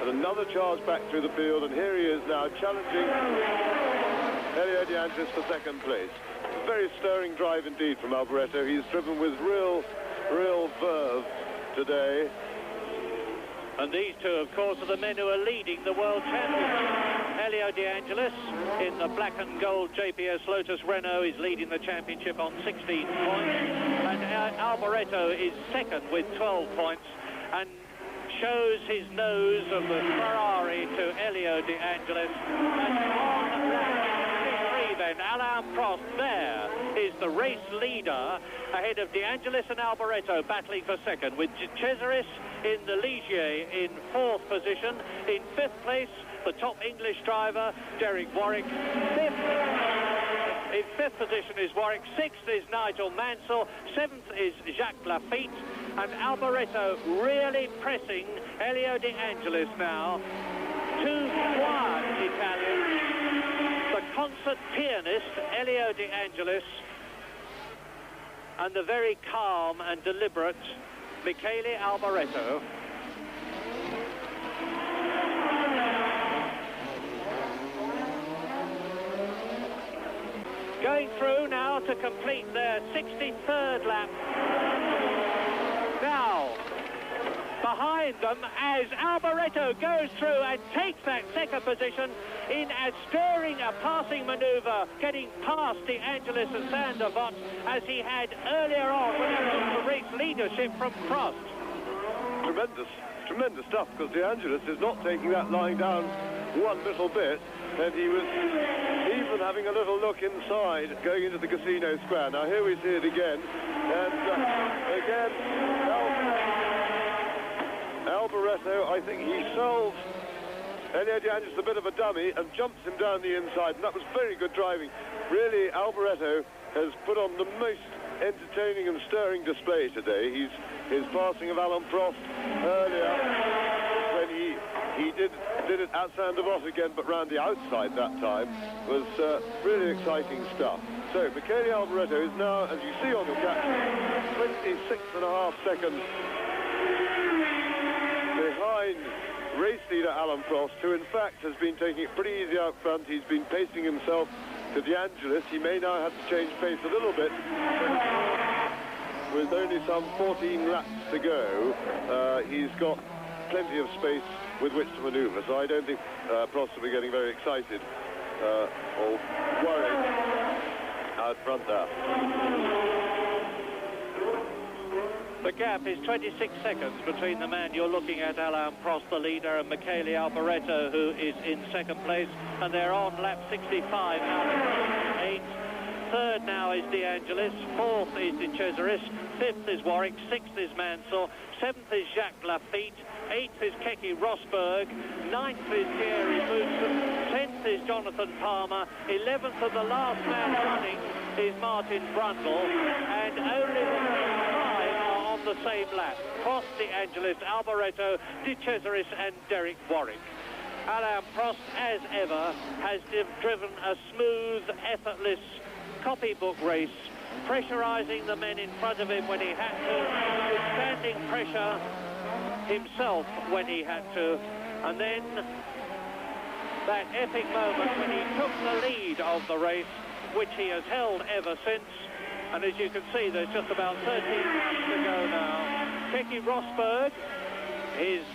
and another charge back through the field, and here he is now challenging Elio De Angelis for second place. Very stirring drive indeed from Alboreto. He's driven with real verve today. And these two, of course, are the men who are leading the World Championship. Elio De Angelis in the black and gold JPS Lotus Renault is leading the championship on 16 points. And Alboreto is second with 12 points and shows his nose of the Ferrari to Elio De Angelis. And on lap 63 then, Alain Prost there is the race leader ahead of De Angelis and Alboreto battling for second, with Cesaris in the Ligier in fourth position. In fifth place, the top English driver, Derek Warwick. In fifth position is Warwick. Sixth is Nigel Mansell. Seventh is Jacques Lafitte. And Alboreto really pressing Elio De Angelis now. Two quiet Italians. The concert pianist, Elio De Angelis, and the very calm and deliberate Michele Alboreto. Going through now to complete their 63rd lap. Now, behind them as Alboreto goes through and takes that second position in as stirring a passing manoeuvre, getting past De Angelis and Saint-Devote as he had earlier on when he took the race leadership from Prost. Tremendous stuff, because De Angelis is not taking that line down one little bit, and he was even having a little look inside going into the Casino Square. Now here we see it again, and again Alboreto, I think he solves Elio De Angelis a bit of a dummy and jumps him down the inside, and that was very good driving. Really, Alboreto has put on the most entertaining and stirring display today. His passing of Alain Prost earlier when he did it at Saint-Devote again, but round the outside that time, was really exciting stuff. So Michele Alboreto is now, as you see on the caption, 26.5 seconds behind race leader Alain Prost, who in fact has been taking it pretty easy out front. He's been pacing himself to De Angelis. He may now have to change pace a little bit. With only some 14 laps to go, he's got plenty of space with which to manoeuvre, so I don't think Prost will be getting very excited or worried out front there. The gap is 26 seconds between the man you're looking at, Alain Prost, the leader, and Michele Alboreto, who is in second place, and they're on lap 65 out of 8. Third now is De Angelis, fourth is De Cesaris, fifth is Warwick, sixth is Mansell, seventh is Jacques Lafitte, eighth is Keke Rosberg, ninth is Thierry Boutsen, 10th is Jonathan Palmer, 11th of the last man running is Martin Brundle, and only five are on the same lap. Prost, De Angelis, Alboreto, De Cesaris and Derek Warwick. Alain Prost, as ever, has driven a smooth, effortless copybook race, pressurising the men in front of him when he had to, withstanding pressure himself when he had to, and then that epic moment when he took the lead of the race, which he has held ever since. And as you can see, there's just about 13 laps to go now. Keke Rosberg is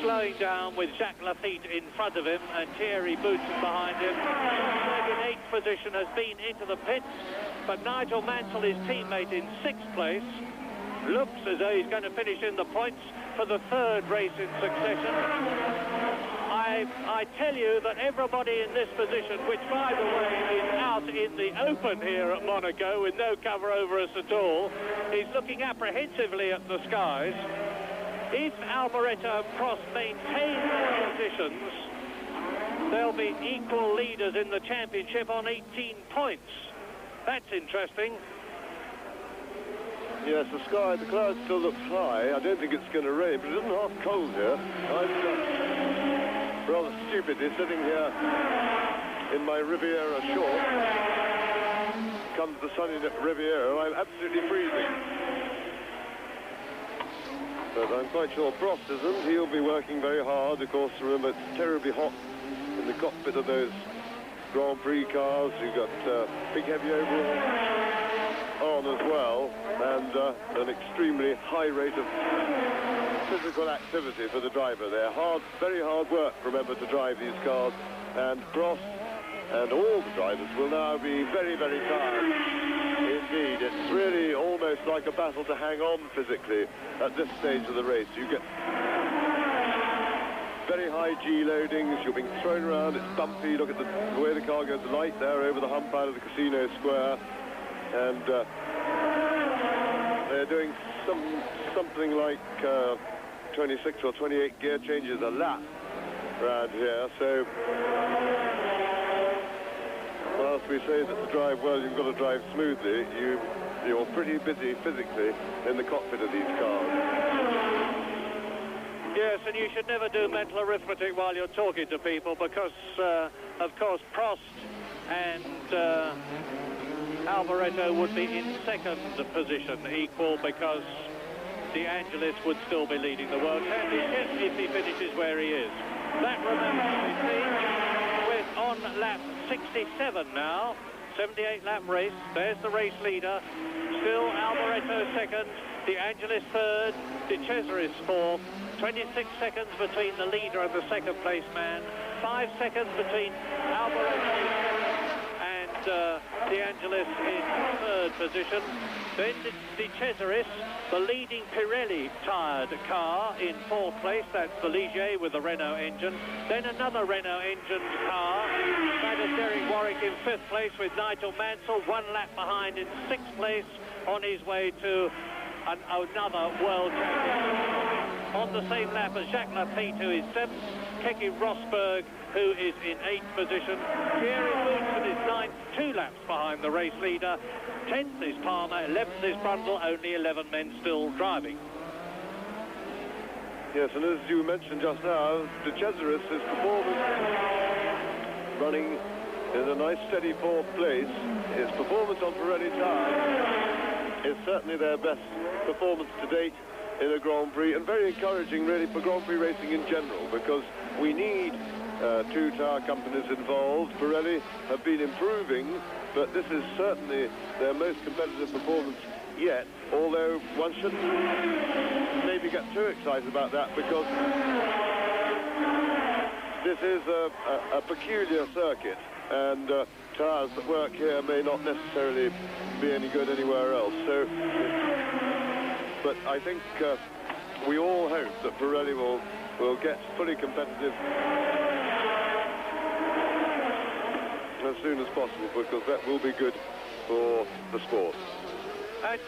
slowing down with Jacques Lafitte in front of him and Thierry Boutsen behind him. Rosberg in 8th position has been into the pits, but Nigel Mansell, his teammate, in 6th place. Looks as though he's going to finish in the points. for the third race in succession. I tell you that everybody in this position, which by the way is out in the open here at Monaco with no cover over us at all, is looking apprehensively at the skies. If Alboreto and Prost maintain their positions, they'll be equal leaders in the championship on 18 points. That's interesting. Yes, the cloud still looks high. I don't think it's going to rain, but it isn't half cold here. I'm rather stupidly sitting here in my Riviera shorts. Comes the sunny Riviera, I'm absolutely freezing. But I'm quite sure Prost isn't. He'll be working very hard. Of course, remember, it's terribly hot in the cockpit of those Grand Prix cars. You've got big heavy overalls on as well, and an extremely high rate of physical activity for the driver there. Very hard work, remember, to drive these cars, and Prost and all the drivers will now be very, very tired indeed. It's really almost like a battle to hang on physically at this stage of the race. You get very high G loadings, you're being thrown around, it's bumpy. Look at the way the car goes light there over the hump out of the Casino Square, and they're doing something like 26 or 28 gear changes a lap around here. So whilst we say that to drive well you've got to drive smoothly, you're pretty busy physically in the cockpit of these cars. Yes, and you should never do mental arithmetic while you're talking to people, because of course Prost and Alboreto would be in second position, equal, because De Angelis would still be leading the World Championship if he finishes where he is. That remains to be seen. We're on lap 67 now, 78-lap race. There's the race leader. Still Alboreto second, De Angelis third, De Cesaris fourth. 26 seconds between the leader and the second place man. 5 seconds between Alboreto and De Angelis in third position. Then De Cesaris, the leading Pirelli tired car, in fourth place. That's the Ligier with the Renault engine. Then another Renault engined car. That is Derek Warwick in fifth place with Nigel Mansell 1 lap behind in sixth place, on his way to another world championship. On the same lap as Jacques Lafitte, who is seventh. Keke Rosberg, who is in eighth position. Thierry Boutsen is ninth, 2 laps behind the race leader. 10th is Palmer, 11th is Brundle, only 11 men still driving. Yes, and as you mentioned just now, De Cesaris is performance running in a nice steady fourth place. His performance on Pirelli tyres is certainly their best performance to date in a Grand Prix, and very encouraging really for Grand Prix racing in general, because we need 2 tyre companies involved. Pirelli have been improving, but this is certainly their most competitive performance yet, although one shouldn't maybe get too excited about that, because this is a peculiar circuit, and tyres that work here may not necessarily be any good anywhere else. So, but I think we all hope that Pirelli will get fully competitive as soon as possible, because that will be good for the sport.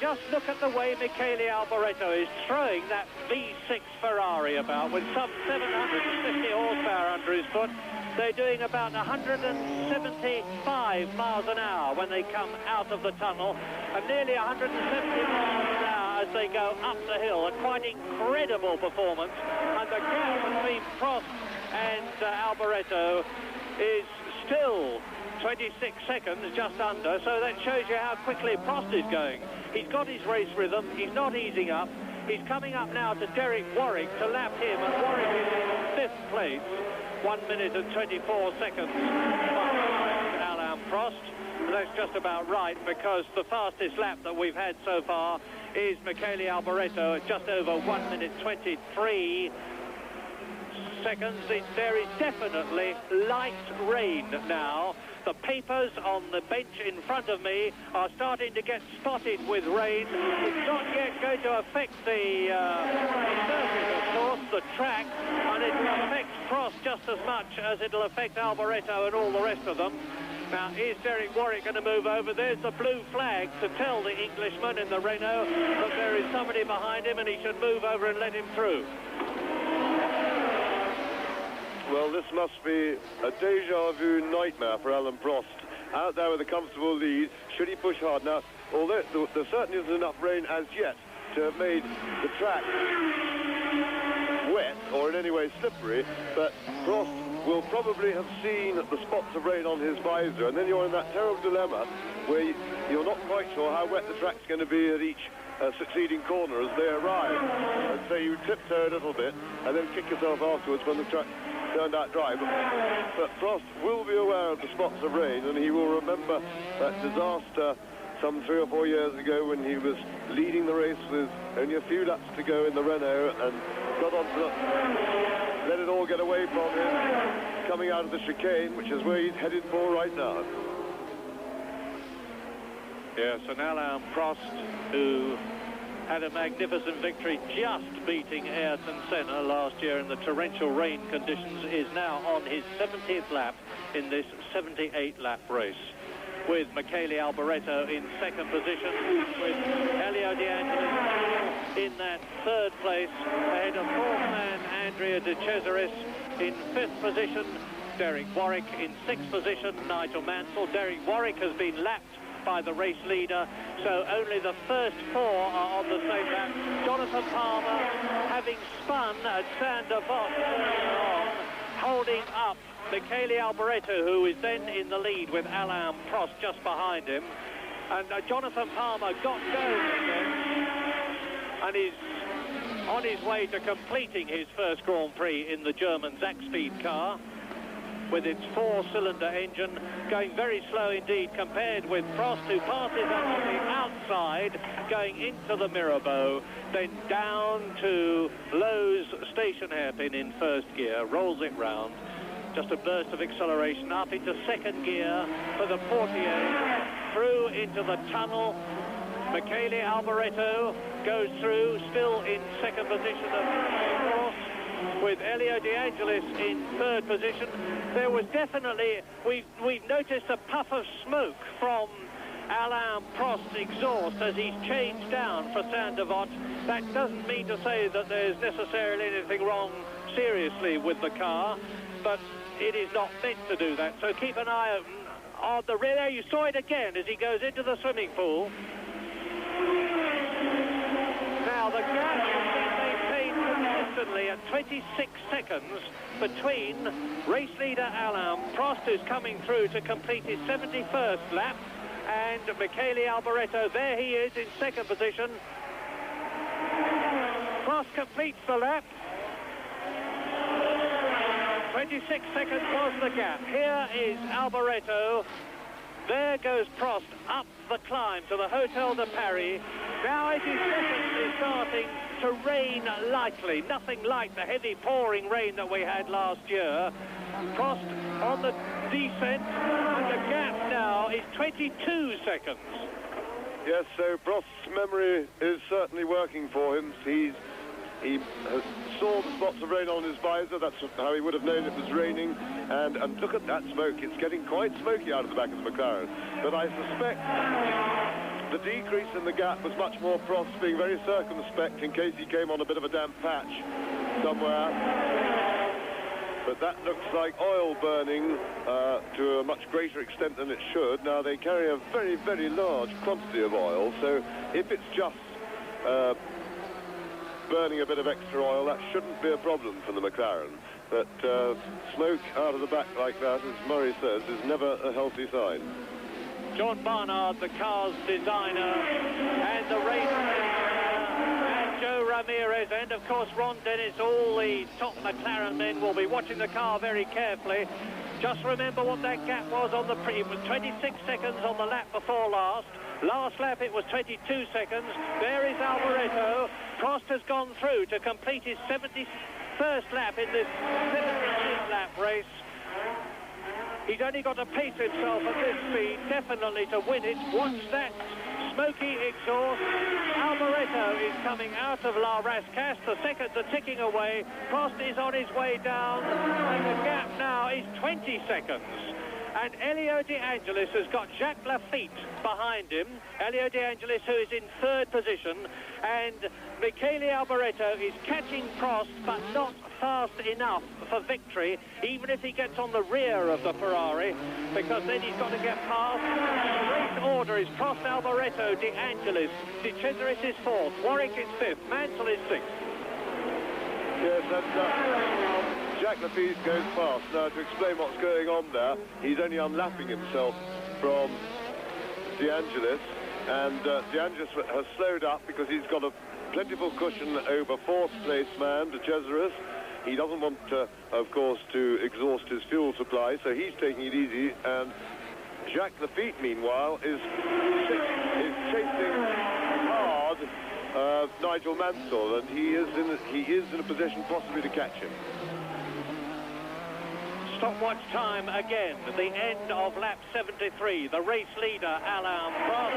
Just look at the way Michele Alboreto is throwing that V6 Ferrari about with some 750 horsepower under his foot. They're doing about 175 miles an hour when they come out of the tunnel, and nearly 170 miles an hour as they go up the hill. A quite incredible performance, and the gap between Prost and Alboreto is still 26 seconds, just under, so that shows you how quickly Prost is going. He's got his race rhythm, he's not easing up. He's coming up now to Derek Warwick to lap him, and Warwick is in 5th place, 1 minute and 24 seconds behind Alain Prost. And that's just about right, because the fastest lap that we've had so far is Michele Alboreto at just over 1 minute 23 seconds. There is definitely light rain now. The papers on the bench in front of me are starting to get spotted with rain. It's not yet going to affect the surface, of course, the track, and it will affect Prost just as much as it'll affect Alboreto and all the rest of them. Now, is Derek Warwick going to move over? There's the blue flag to tell the Englishman in the Renault that there is somebody behind him and he should move over and let him through. Well, this must be a deja vu nightmare for Alan Prost. Out there with a comfortable lead, should he push hard? Now, although there certainly isn't enough rain as yet to have made the track wet or in any way slippery, but Prost will probably have seen the spots of rain on his visor, and then you're in that terrible dilemma where you're not quite sure how wet the track's going to be at each succeeding corner as they arrive. And so you tiptoe a little bit and then kick yourself afterwards when the track turned out dry. But Prost will be aware of the spots of rain, and he will remember that disaster some 3 or 4 years ago when he was leading the race with only a few laps to go in the Renault and got on to let it all get away from him coming out of the chicane, which is where he's headed for right now. Yes, and Alain Prost, who had a magnificent victory just beating Ayrton Senna last year in the torrential rain conditions, is now on his 70th lap in this 78-lap race, with Michele Alboreto in second position, with Elio De Angelis in that third place, ahead of fourth man Andrea De Cesaris in fifth position, Derek Warwick in sixth position, Nigel Mansell. Derek Warwick has been lapped by the race leader, so only the first 4 are on the same lap. Jonathan Palmer, having spun at Saint-Devote, holding up Michele Alboreto, who is then in the lead with Alain Prost just behind him. And Jonathan Palmer got going again and is on his way to completing his first Grand Prix in the German Zack-Speed car, with its 4-cylinder engine, going very slow indeed compared with Prost, who passes on the outside, going into the Mirabeau, then down to Lowe's station hairpin in first gear, rolls it round. Just a burst of acceleration up into second gear for the Portier, through into the tunnel. Michele Alboreto goes through, still in second position, of course, with Elio De Angelis in third position. There was definitely, we've noticed a puff of smoke from Alain Prost's exhaust as he's changed down for Saint-Devote. That doesn't mean to say that there's necessarily anything wrong seriously with the car, but it is not meant to do that. So keep an eye open on the rear. You saw it again as he goes into the swimming pool. Now the gap has been maintained consistently at 26 seconds between race leader Alain Prost, who's coming through to complete his 71st lap, and Michele Alboreto. There he is in second position. Prost completes the lap. 26 seconds was the gap. Here is Alboreto. There goes Prost up the climb to the Hotel de Paris. Now it is definitely starting to rain lightly. Nothing like the heavy pouring rain that we had last year. Prost on the descent, and the gap now is 22 seconds. Yes, so Prost's memory is certainly working for him. He saw the spots of rain on his visor. That's how he would have known it was raining. And look at that smoke. It's getting quite smoky out of the back of the McLaren. But I suspect the decrease in the gap was much more Prost being very circumspect in case he came on a bit of a damp patch somewhere. But that looks like oil burning to a much greater extent than it should. Now, they carry a very, very large quantity of oil, so if it's just burning a bit of extra oil, that shouldn't be a problem for the McLaren. But smoke out of the back like that, as Murray says, is never a healthy sign. John Barnard, the car's designer, and the race and Joe Ramirez, and of course Ron Dennis, all the top McLaren men will be watching the car very carefully. Just remember what that gap was on the it was 26 seconds on the lap before last. Last lap it was 22 seconds. There is Alboreto. Prost has gone through to complete his 71st first lap in this 17-lap race. He's only got to pace himself at this speed, definitely to win it. Watch that smoky exhaust. Alboreto is coming out of La Rascasse. The seconds are ticking away. Prost is on his way down, and the gap now is 20 seconds. And Elio De Angelis has got Jacques Lafitte behind him. Elio De Angelis, who is in third position, and Michele Alboreto is catching Prost, but not fast enough for victory, even if he gets on the rear of the Ferrari, because then he's got to get past. The race order is Prost, Alboreto, De Angelis. De Cesaris is fourth, Warwick is fifth, Mansell is sixth. Yes, and Jacques Lafitte goes fast. Now, to explain what's going on there, he's only unlapping himself from De Angelis, and De Angelis has slowed up because he's got a plentiful cushion over fourth place man, De Cesaris. He doesn't want, of course, to exhaust his fuel supply, so he's taking it easy, and Jacques Lafitte, meanwhile, is chasing hard Nigel Mansell, and he is in a position possibly to catch him. Stopwatch time again, the end of lap 73. The race leader, Alain Prost.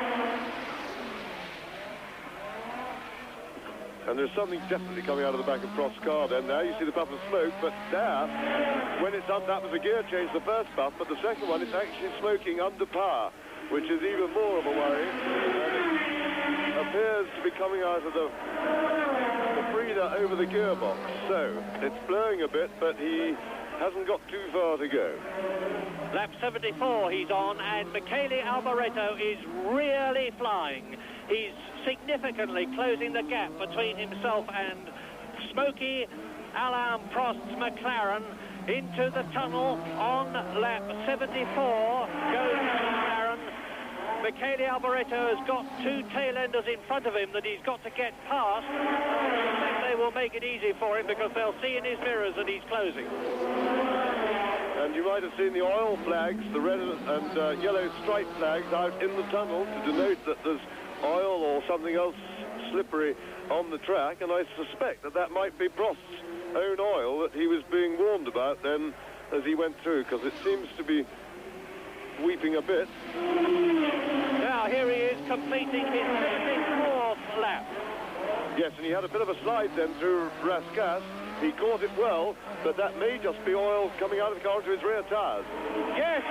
And there's something definitely coming out of the back of Prost's car then. There you see the puff of smoke, but there, when it's done, that was a gear change, the first puff, but the second one is actually smoking under power, which is even more of a worry. And it appears to be coming out of the breather over the gearbox. So it's blowing a bit, but he hasn't got too far to go. Lap 74 he's on, and Michele Alboreto is really flying. He's significantly closing the gap between himself and smoky Alain Prost's McLaren. Into the tunnel on lap 74 goes McLaren. Michele Alboreto has got two tail-enders in front of him that he's got to get past. They will make it easy for him because they'll see in his mirrors that he's closing. And you might have seen the oil flags, the red and yellow stripe flags out in the tunnel to denote that there's oil or something else slippery on the track, and I suspect that that might be Prost's own oil that he was being warned about then as he went through, because it seems to be weeping a bit. Now here he is completing his 54th lap. Yes, and he had a bit of a slide then through Rascasse. He caught it well, but that may just be oil coming out of the car into his rear tyres. Yes,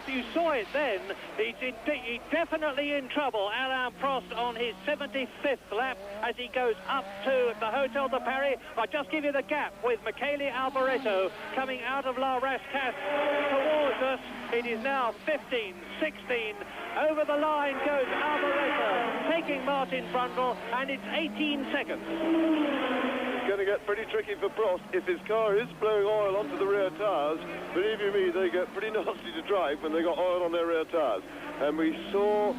you saw it then. He's definitely in trouble. Alain Prost on his 75th lap as he goes up to the Hotel de Paris. I'll just give you the gap with Michele Alboreto coming out of La Rascasse towards us. It is now 15, 16. Over the line goes Alboreto, taking Martin Brundle, and it's 18 seconds. It's going to get pretty tricky for Prost. If his car is blowing oil onto the rear tyres, believe you me, they get pretty nasty to drive when they got oil on their rear tyres. And we saw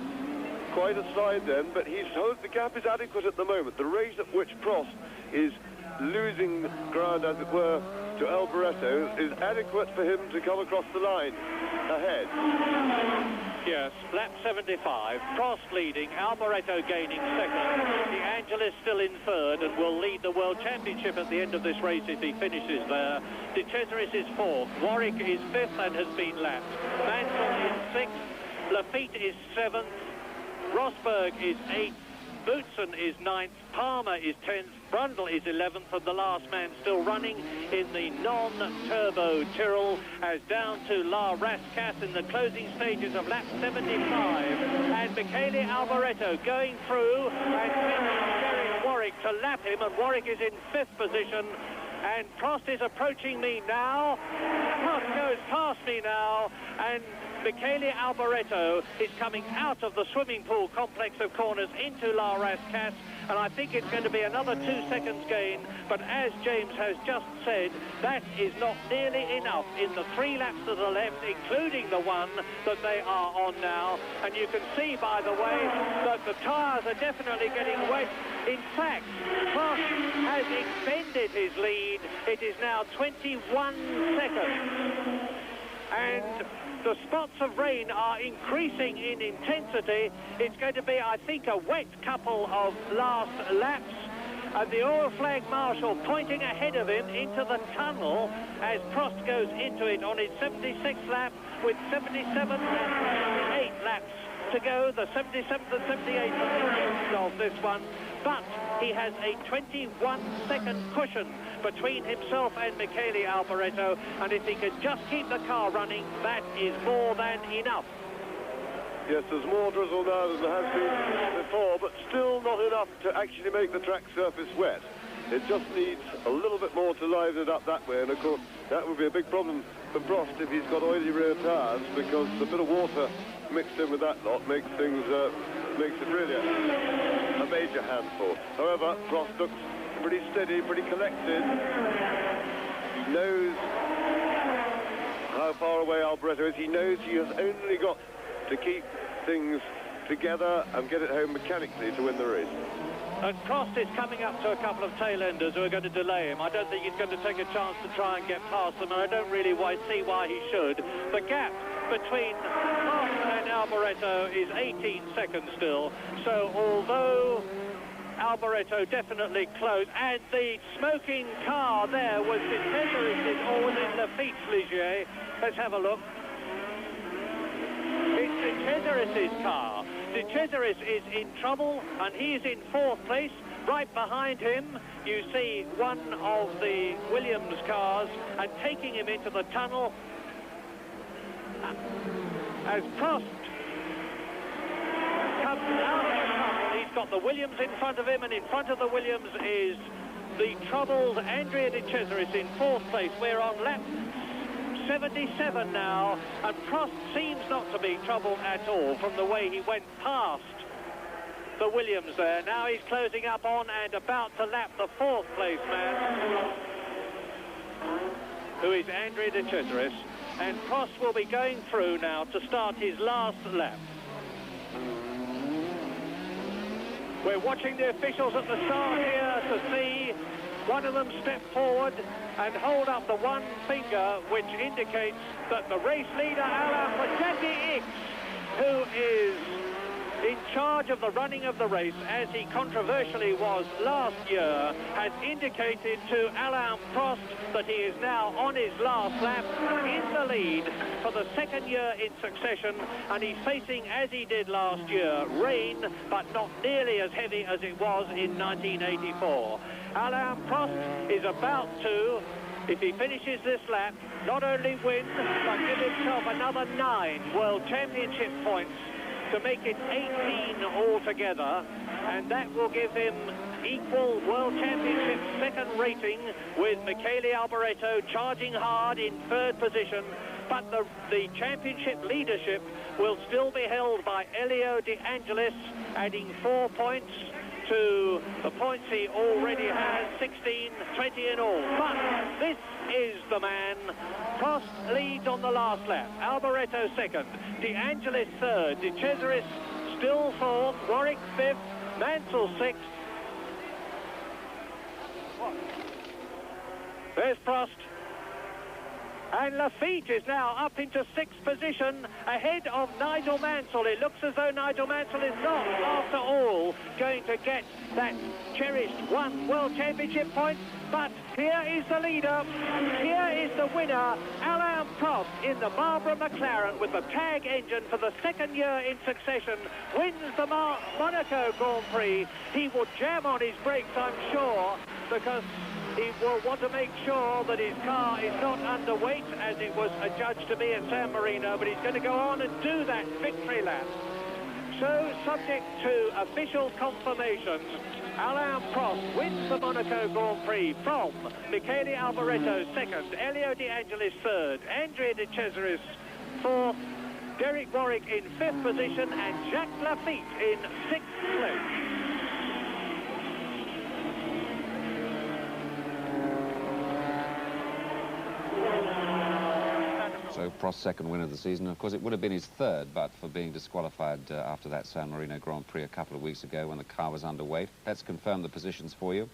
quite a slide then, but the gap is adequate at the moment. The rate at which Prost is losing ground, as it were, to Alboreto is adequate for him to come across the line ahead. Yes, lap 75, Prost leading, Alboreto gaining second. De Angelis still in third and will lead the World Championship at the end of this race if he finishes there. De Cesaris is fourth, Warwick is fifth and has been lapped. Mansell is sixth, Lafitte is seventh, Rosberg is eighth, Boutsen is ninth, Palmer is 10th, Brundle is 11th, and the last man still running in the non-turbo Tyrrell as down to La Rascasse in the closing stages of lap 75. And Michele Alboreto going through and getting Warwick to lap him, and Warwick is in fifth position. And Prost is approaching me now. Prost goes past me now, and Michele Alboreto is coming out of the swimming pool complex of corners into La Rascasse, and I think it's going to be another 2 seconds gain, but as James has just said, that is not nearly enough in the 3 laps to the left, including the one that they are on now. And you can see, by the way, that the tyres are definitely getting wet. In fact, Prost has extended his lead. It is now 21 seconds. And the spots of rain are increasing in intensity. It's going to be, I think, a wet couple of last laps. And the oil flag marshal pointing ahead of him into the tunnel as Prost goes into it on his 76th lap with 77 and 78 laps to go, the 77th and 78th of this one. But he has a 21-second cushion between himself and Michele Alboreto, and if he can just keep the car running, that is more than enough. Yes, there's more drizzle now than there has been before, but still not enough to actually make the track surface wet. It just needs a little bit more to liven it up that way, and of course that would be a big problem for Prost if he's got oily rear tyres, because a bit of water mixed in with that lot makes things makes it really a major handful. However, Prost looks pretty steady, pretty collected. He knows how far away Alboreto is. He knows he has only got to keep things together and get it home mechanically to win the race. And Prost is coming up to a couple of tail-enders who are going to delay him. I don't think he's going to take a chance to try and get past them, and I don't really see why he should. The gap between Prost and Alboreto is 18 seconds still, so although Alboreto definitely close, and the smoking car there was De Cesaris's, or was it Lafitte's Ligier? Let's have a look. It's De Cesaris's car. De Cesaris is in trouble, and he is in fourth place. Right behind him, you see one of the Williams cars, and taking him into the tunnel as Prost comes out of the tunnel. He's got the Williams in front of him, and in front of the Williams is the troubled Andrea De Cesaris in fourth place. We're on lap 77 now, and Prost seems not to be troubled at all from the way he went past the Williams there. Now he's closing up on and about to lap the fourth place man, who is Andrea De Cesaris, and Prost will be going through now to start his last lap. We're watching the officials at the start here to see one of them step forward and hold up the one finger, which indicates that the race leader, Alain Prost, who is in charge of the running of the race, as he controversially was last year, has indicated to Alain Prost that he is now on his last lap in the lead for the second year in succession, and he's facing, as he did last year, rain, but not nearly as heavy as it was in 1984. Alain Prost is about to, if he finishes this lap, not only win, but give himself another 9 World Championship points to make it 18 altogether, and that will give him equal World Championship second rating with Michele Alboreto charging hard in third position, but the championship leadership will still be held by Elio De Angelis, adding 4 points to the points he already has, 16, 20 in all. But this is the man. Prost leads on the last lap, Alboreto second, De Angelis third, De Cesaris still fourth, Warwick fifth, Mansell sixth. There's Prost. And Lafitte is now up into sixth position, ahead of Nigel Mansell. It looks as though Nigel Mansell is not, after all, going to get that cherished 1 World Championship point. But here is the leader, here is the winner, Alain Prost, in the Barbara McLaren with the tag engine for the second year in succession, wins the Monaco Grand Prix. He will jam on his brakes, I'm sure, because he will want to make sure that his car is not underweight, as it was adjudged to be at San Marino, but he's going to go on and do that victory lap. So, subject to official confirmation, Alain Prost wins the Monaco Grand Prix from Michele Alboreto second, Elio De Angelis third, Andrea De Cesaris fourth, Derek Warwick in fifth position, and Jacques Lafitte in sixth place. So Prost's second win of the season. Of course, it would have been his third, but for being disqualified after that San Marino Grand Prix a couple of weeks ago when the car was underweight. Let's confirm the positions for you.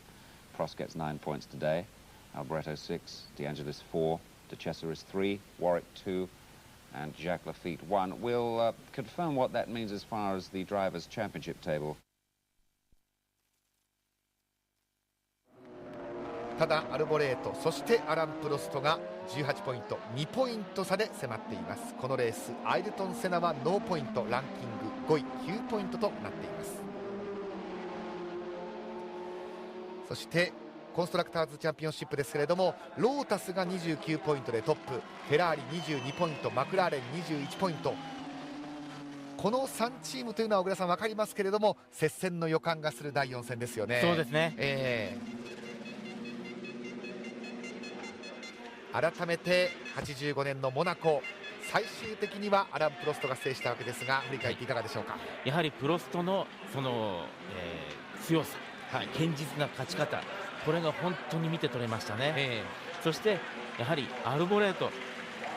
Prost gets 9 points today. Alboreto 6, De Angelis 4, De Cesaris 3, Warwick 2, and Jacques Lafitte 1. We'll confirm what that means as far as the Drivers' Championship table. ただアルボレート、そしてアラン・プロストが18ポイント、2ポイント差で迫っています。このレースアイルトン・セナはノーポイント、ランキング5位、9ポイントとなっています。そしてコンストラクターズチャンピオンシップですけれども、ロータスが29ポイントでトップ、フェラーリ22ポイント、マクラーレン21ポイント。この3チームというのは小倉さん分かりますけれども、接戦の予感がする第4戦ですよね。そうですね、改めて85年のモナコ、最終的にはアラン・プロストが制したわけですが、振り返っていかがでしょうか。やはりプロストのその、強さ、堅実な勝ち方、これが本当に見て取れましたね。そしてやはりアルボレート、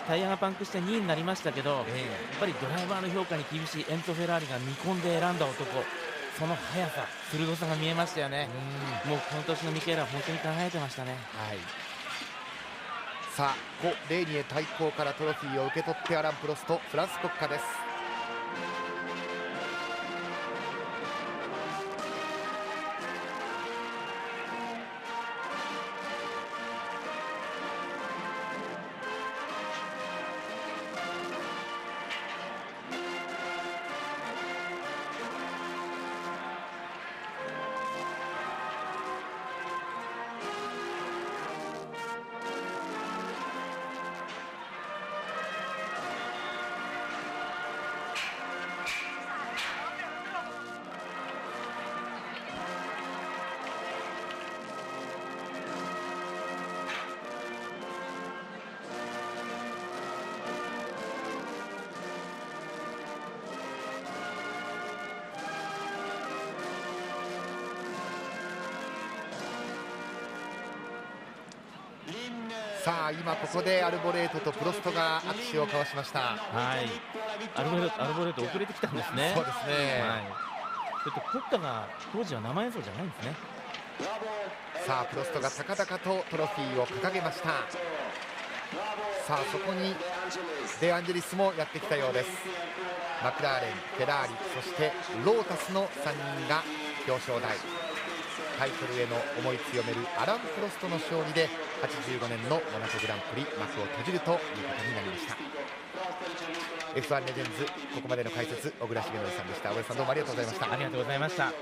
タイヤがパンクして2位になりましたけど、やっぱりドライバーの評価に厳しいエンツォ・フェラーリが見込んで選んだ男、その速さ、鋭さが見えましたよね。もうこの年のミケーラは本当に輝いてましたね。さあ、コ・レーニエ対抗からトロフィーを受け取ってアラン・プロスト、フランス国歌です。さあ今ここでアルボレートとプロストが握手を交わしました。アルボレート遅れてきたんですね。そうですね、ちょっと国歌が当時は生演奏じゃないんですね。さあプロストが高々とトロフィーを掲げました。さあそこにデアンジェリスもやってきたようです。マクラーレン、フェラーリ、そしてロータスの3人が表彰台、タイトルへの思い強めるアラン・プロストの勝利で85年のモナコグランプリ幕を閉じるということになりました。 F1 レジェンズ、ここまでの解説小倉重則さんでした。小倉さん、どうもありがとうございました。ありがとうございました。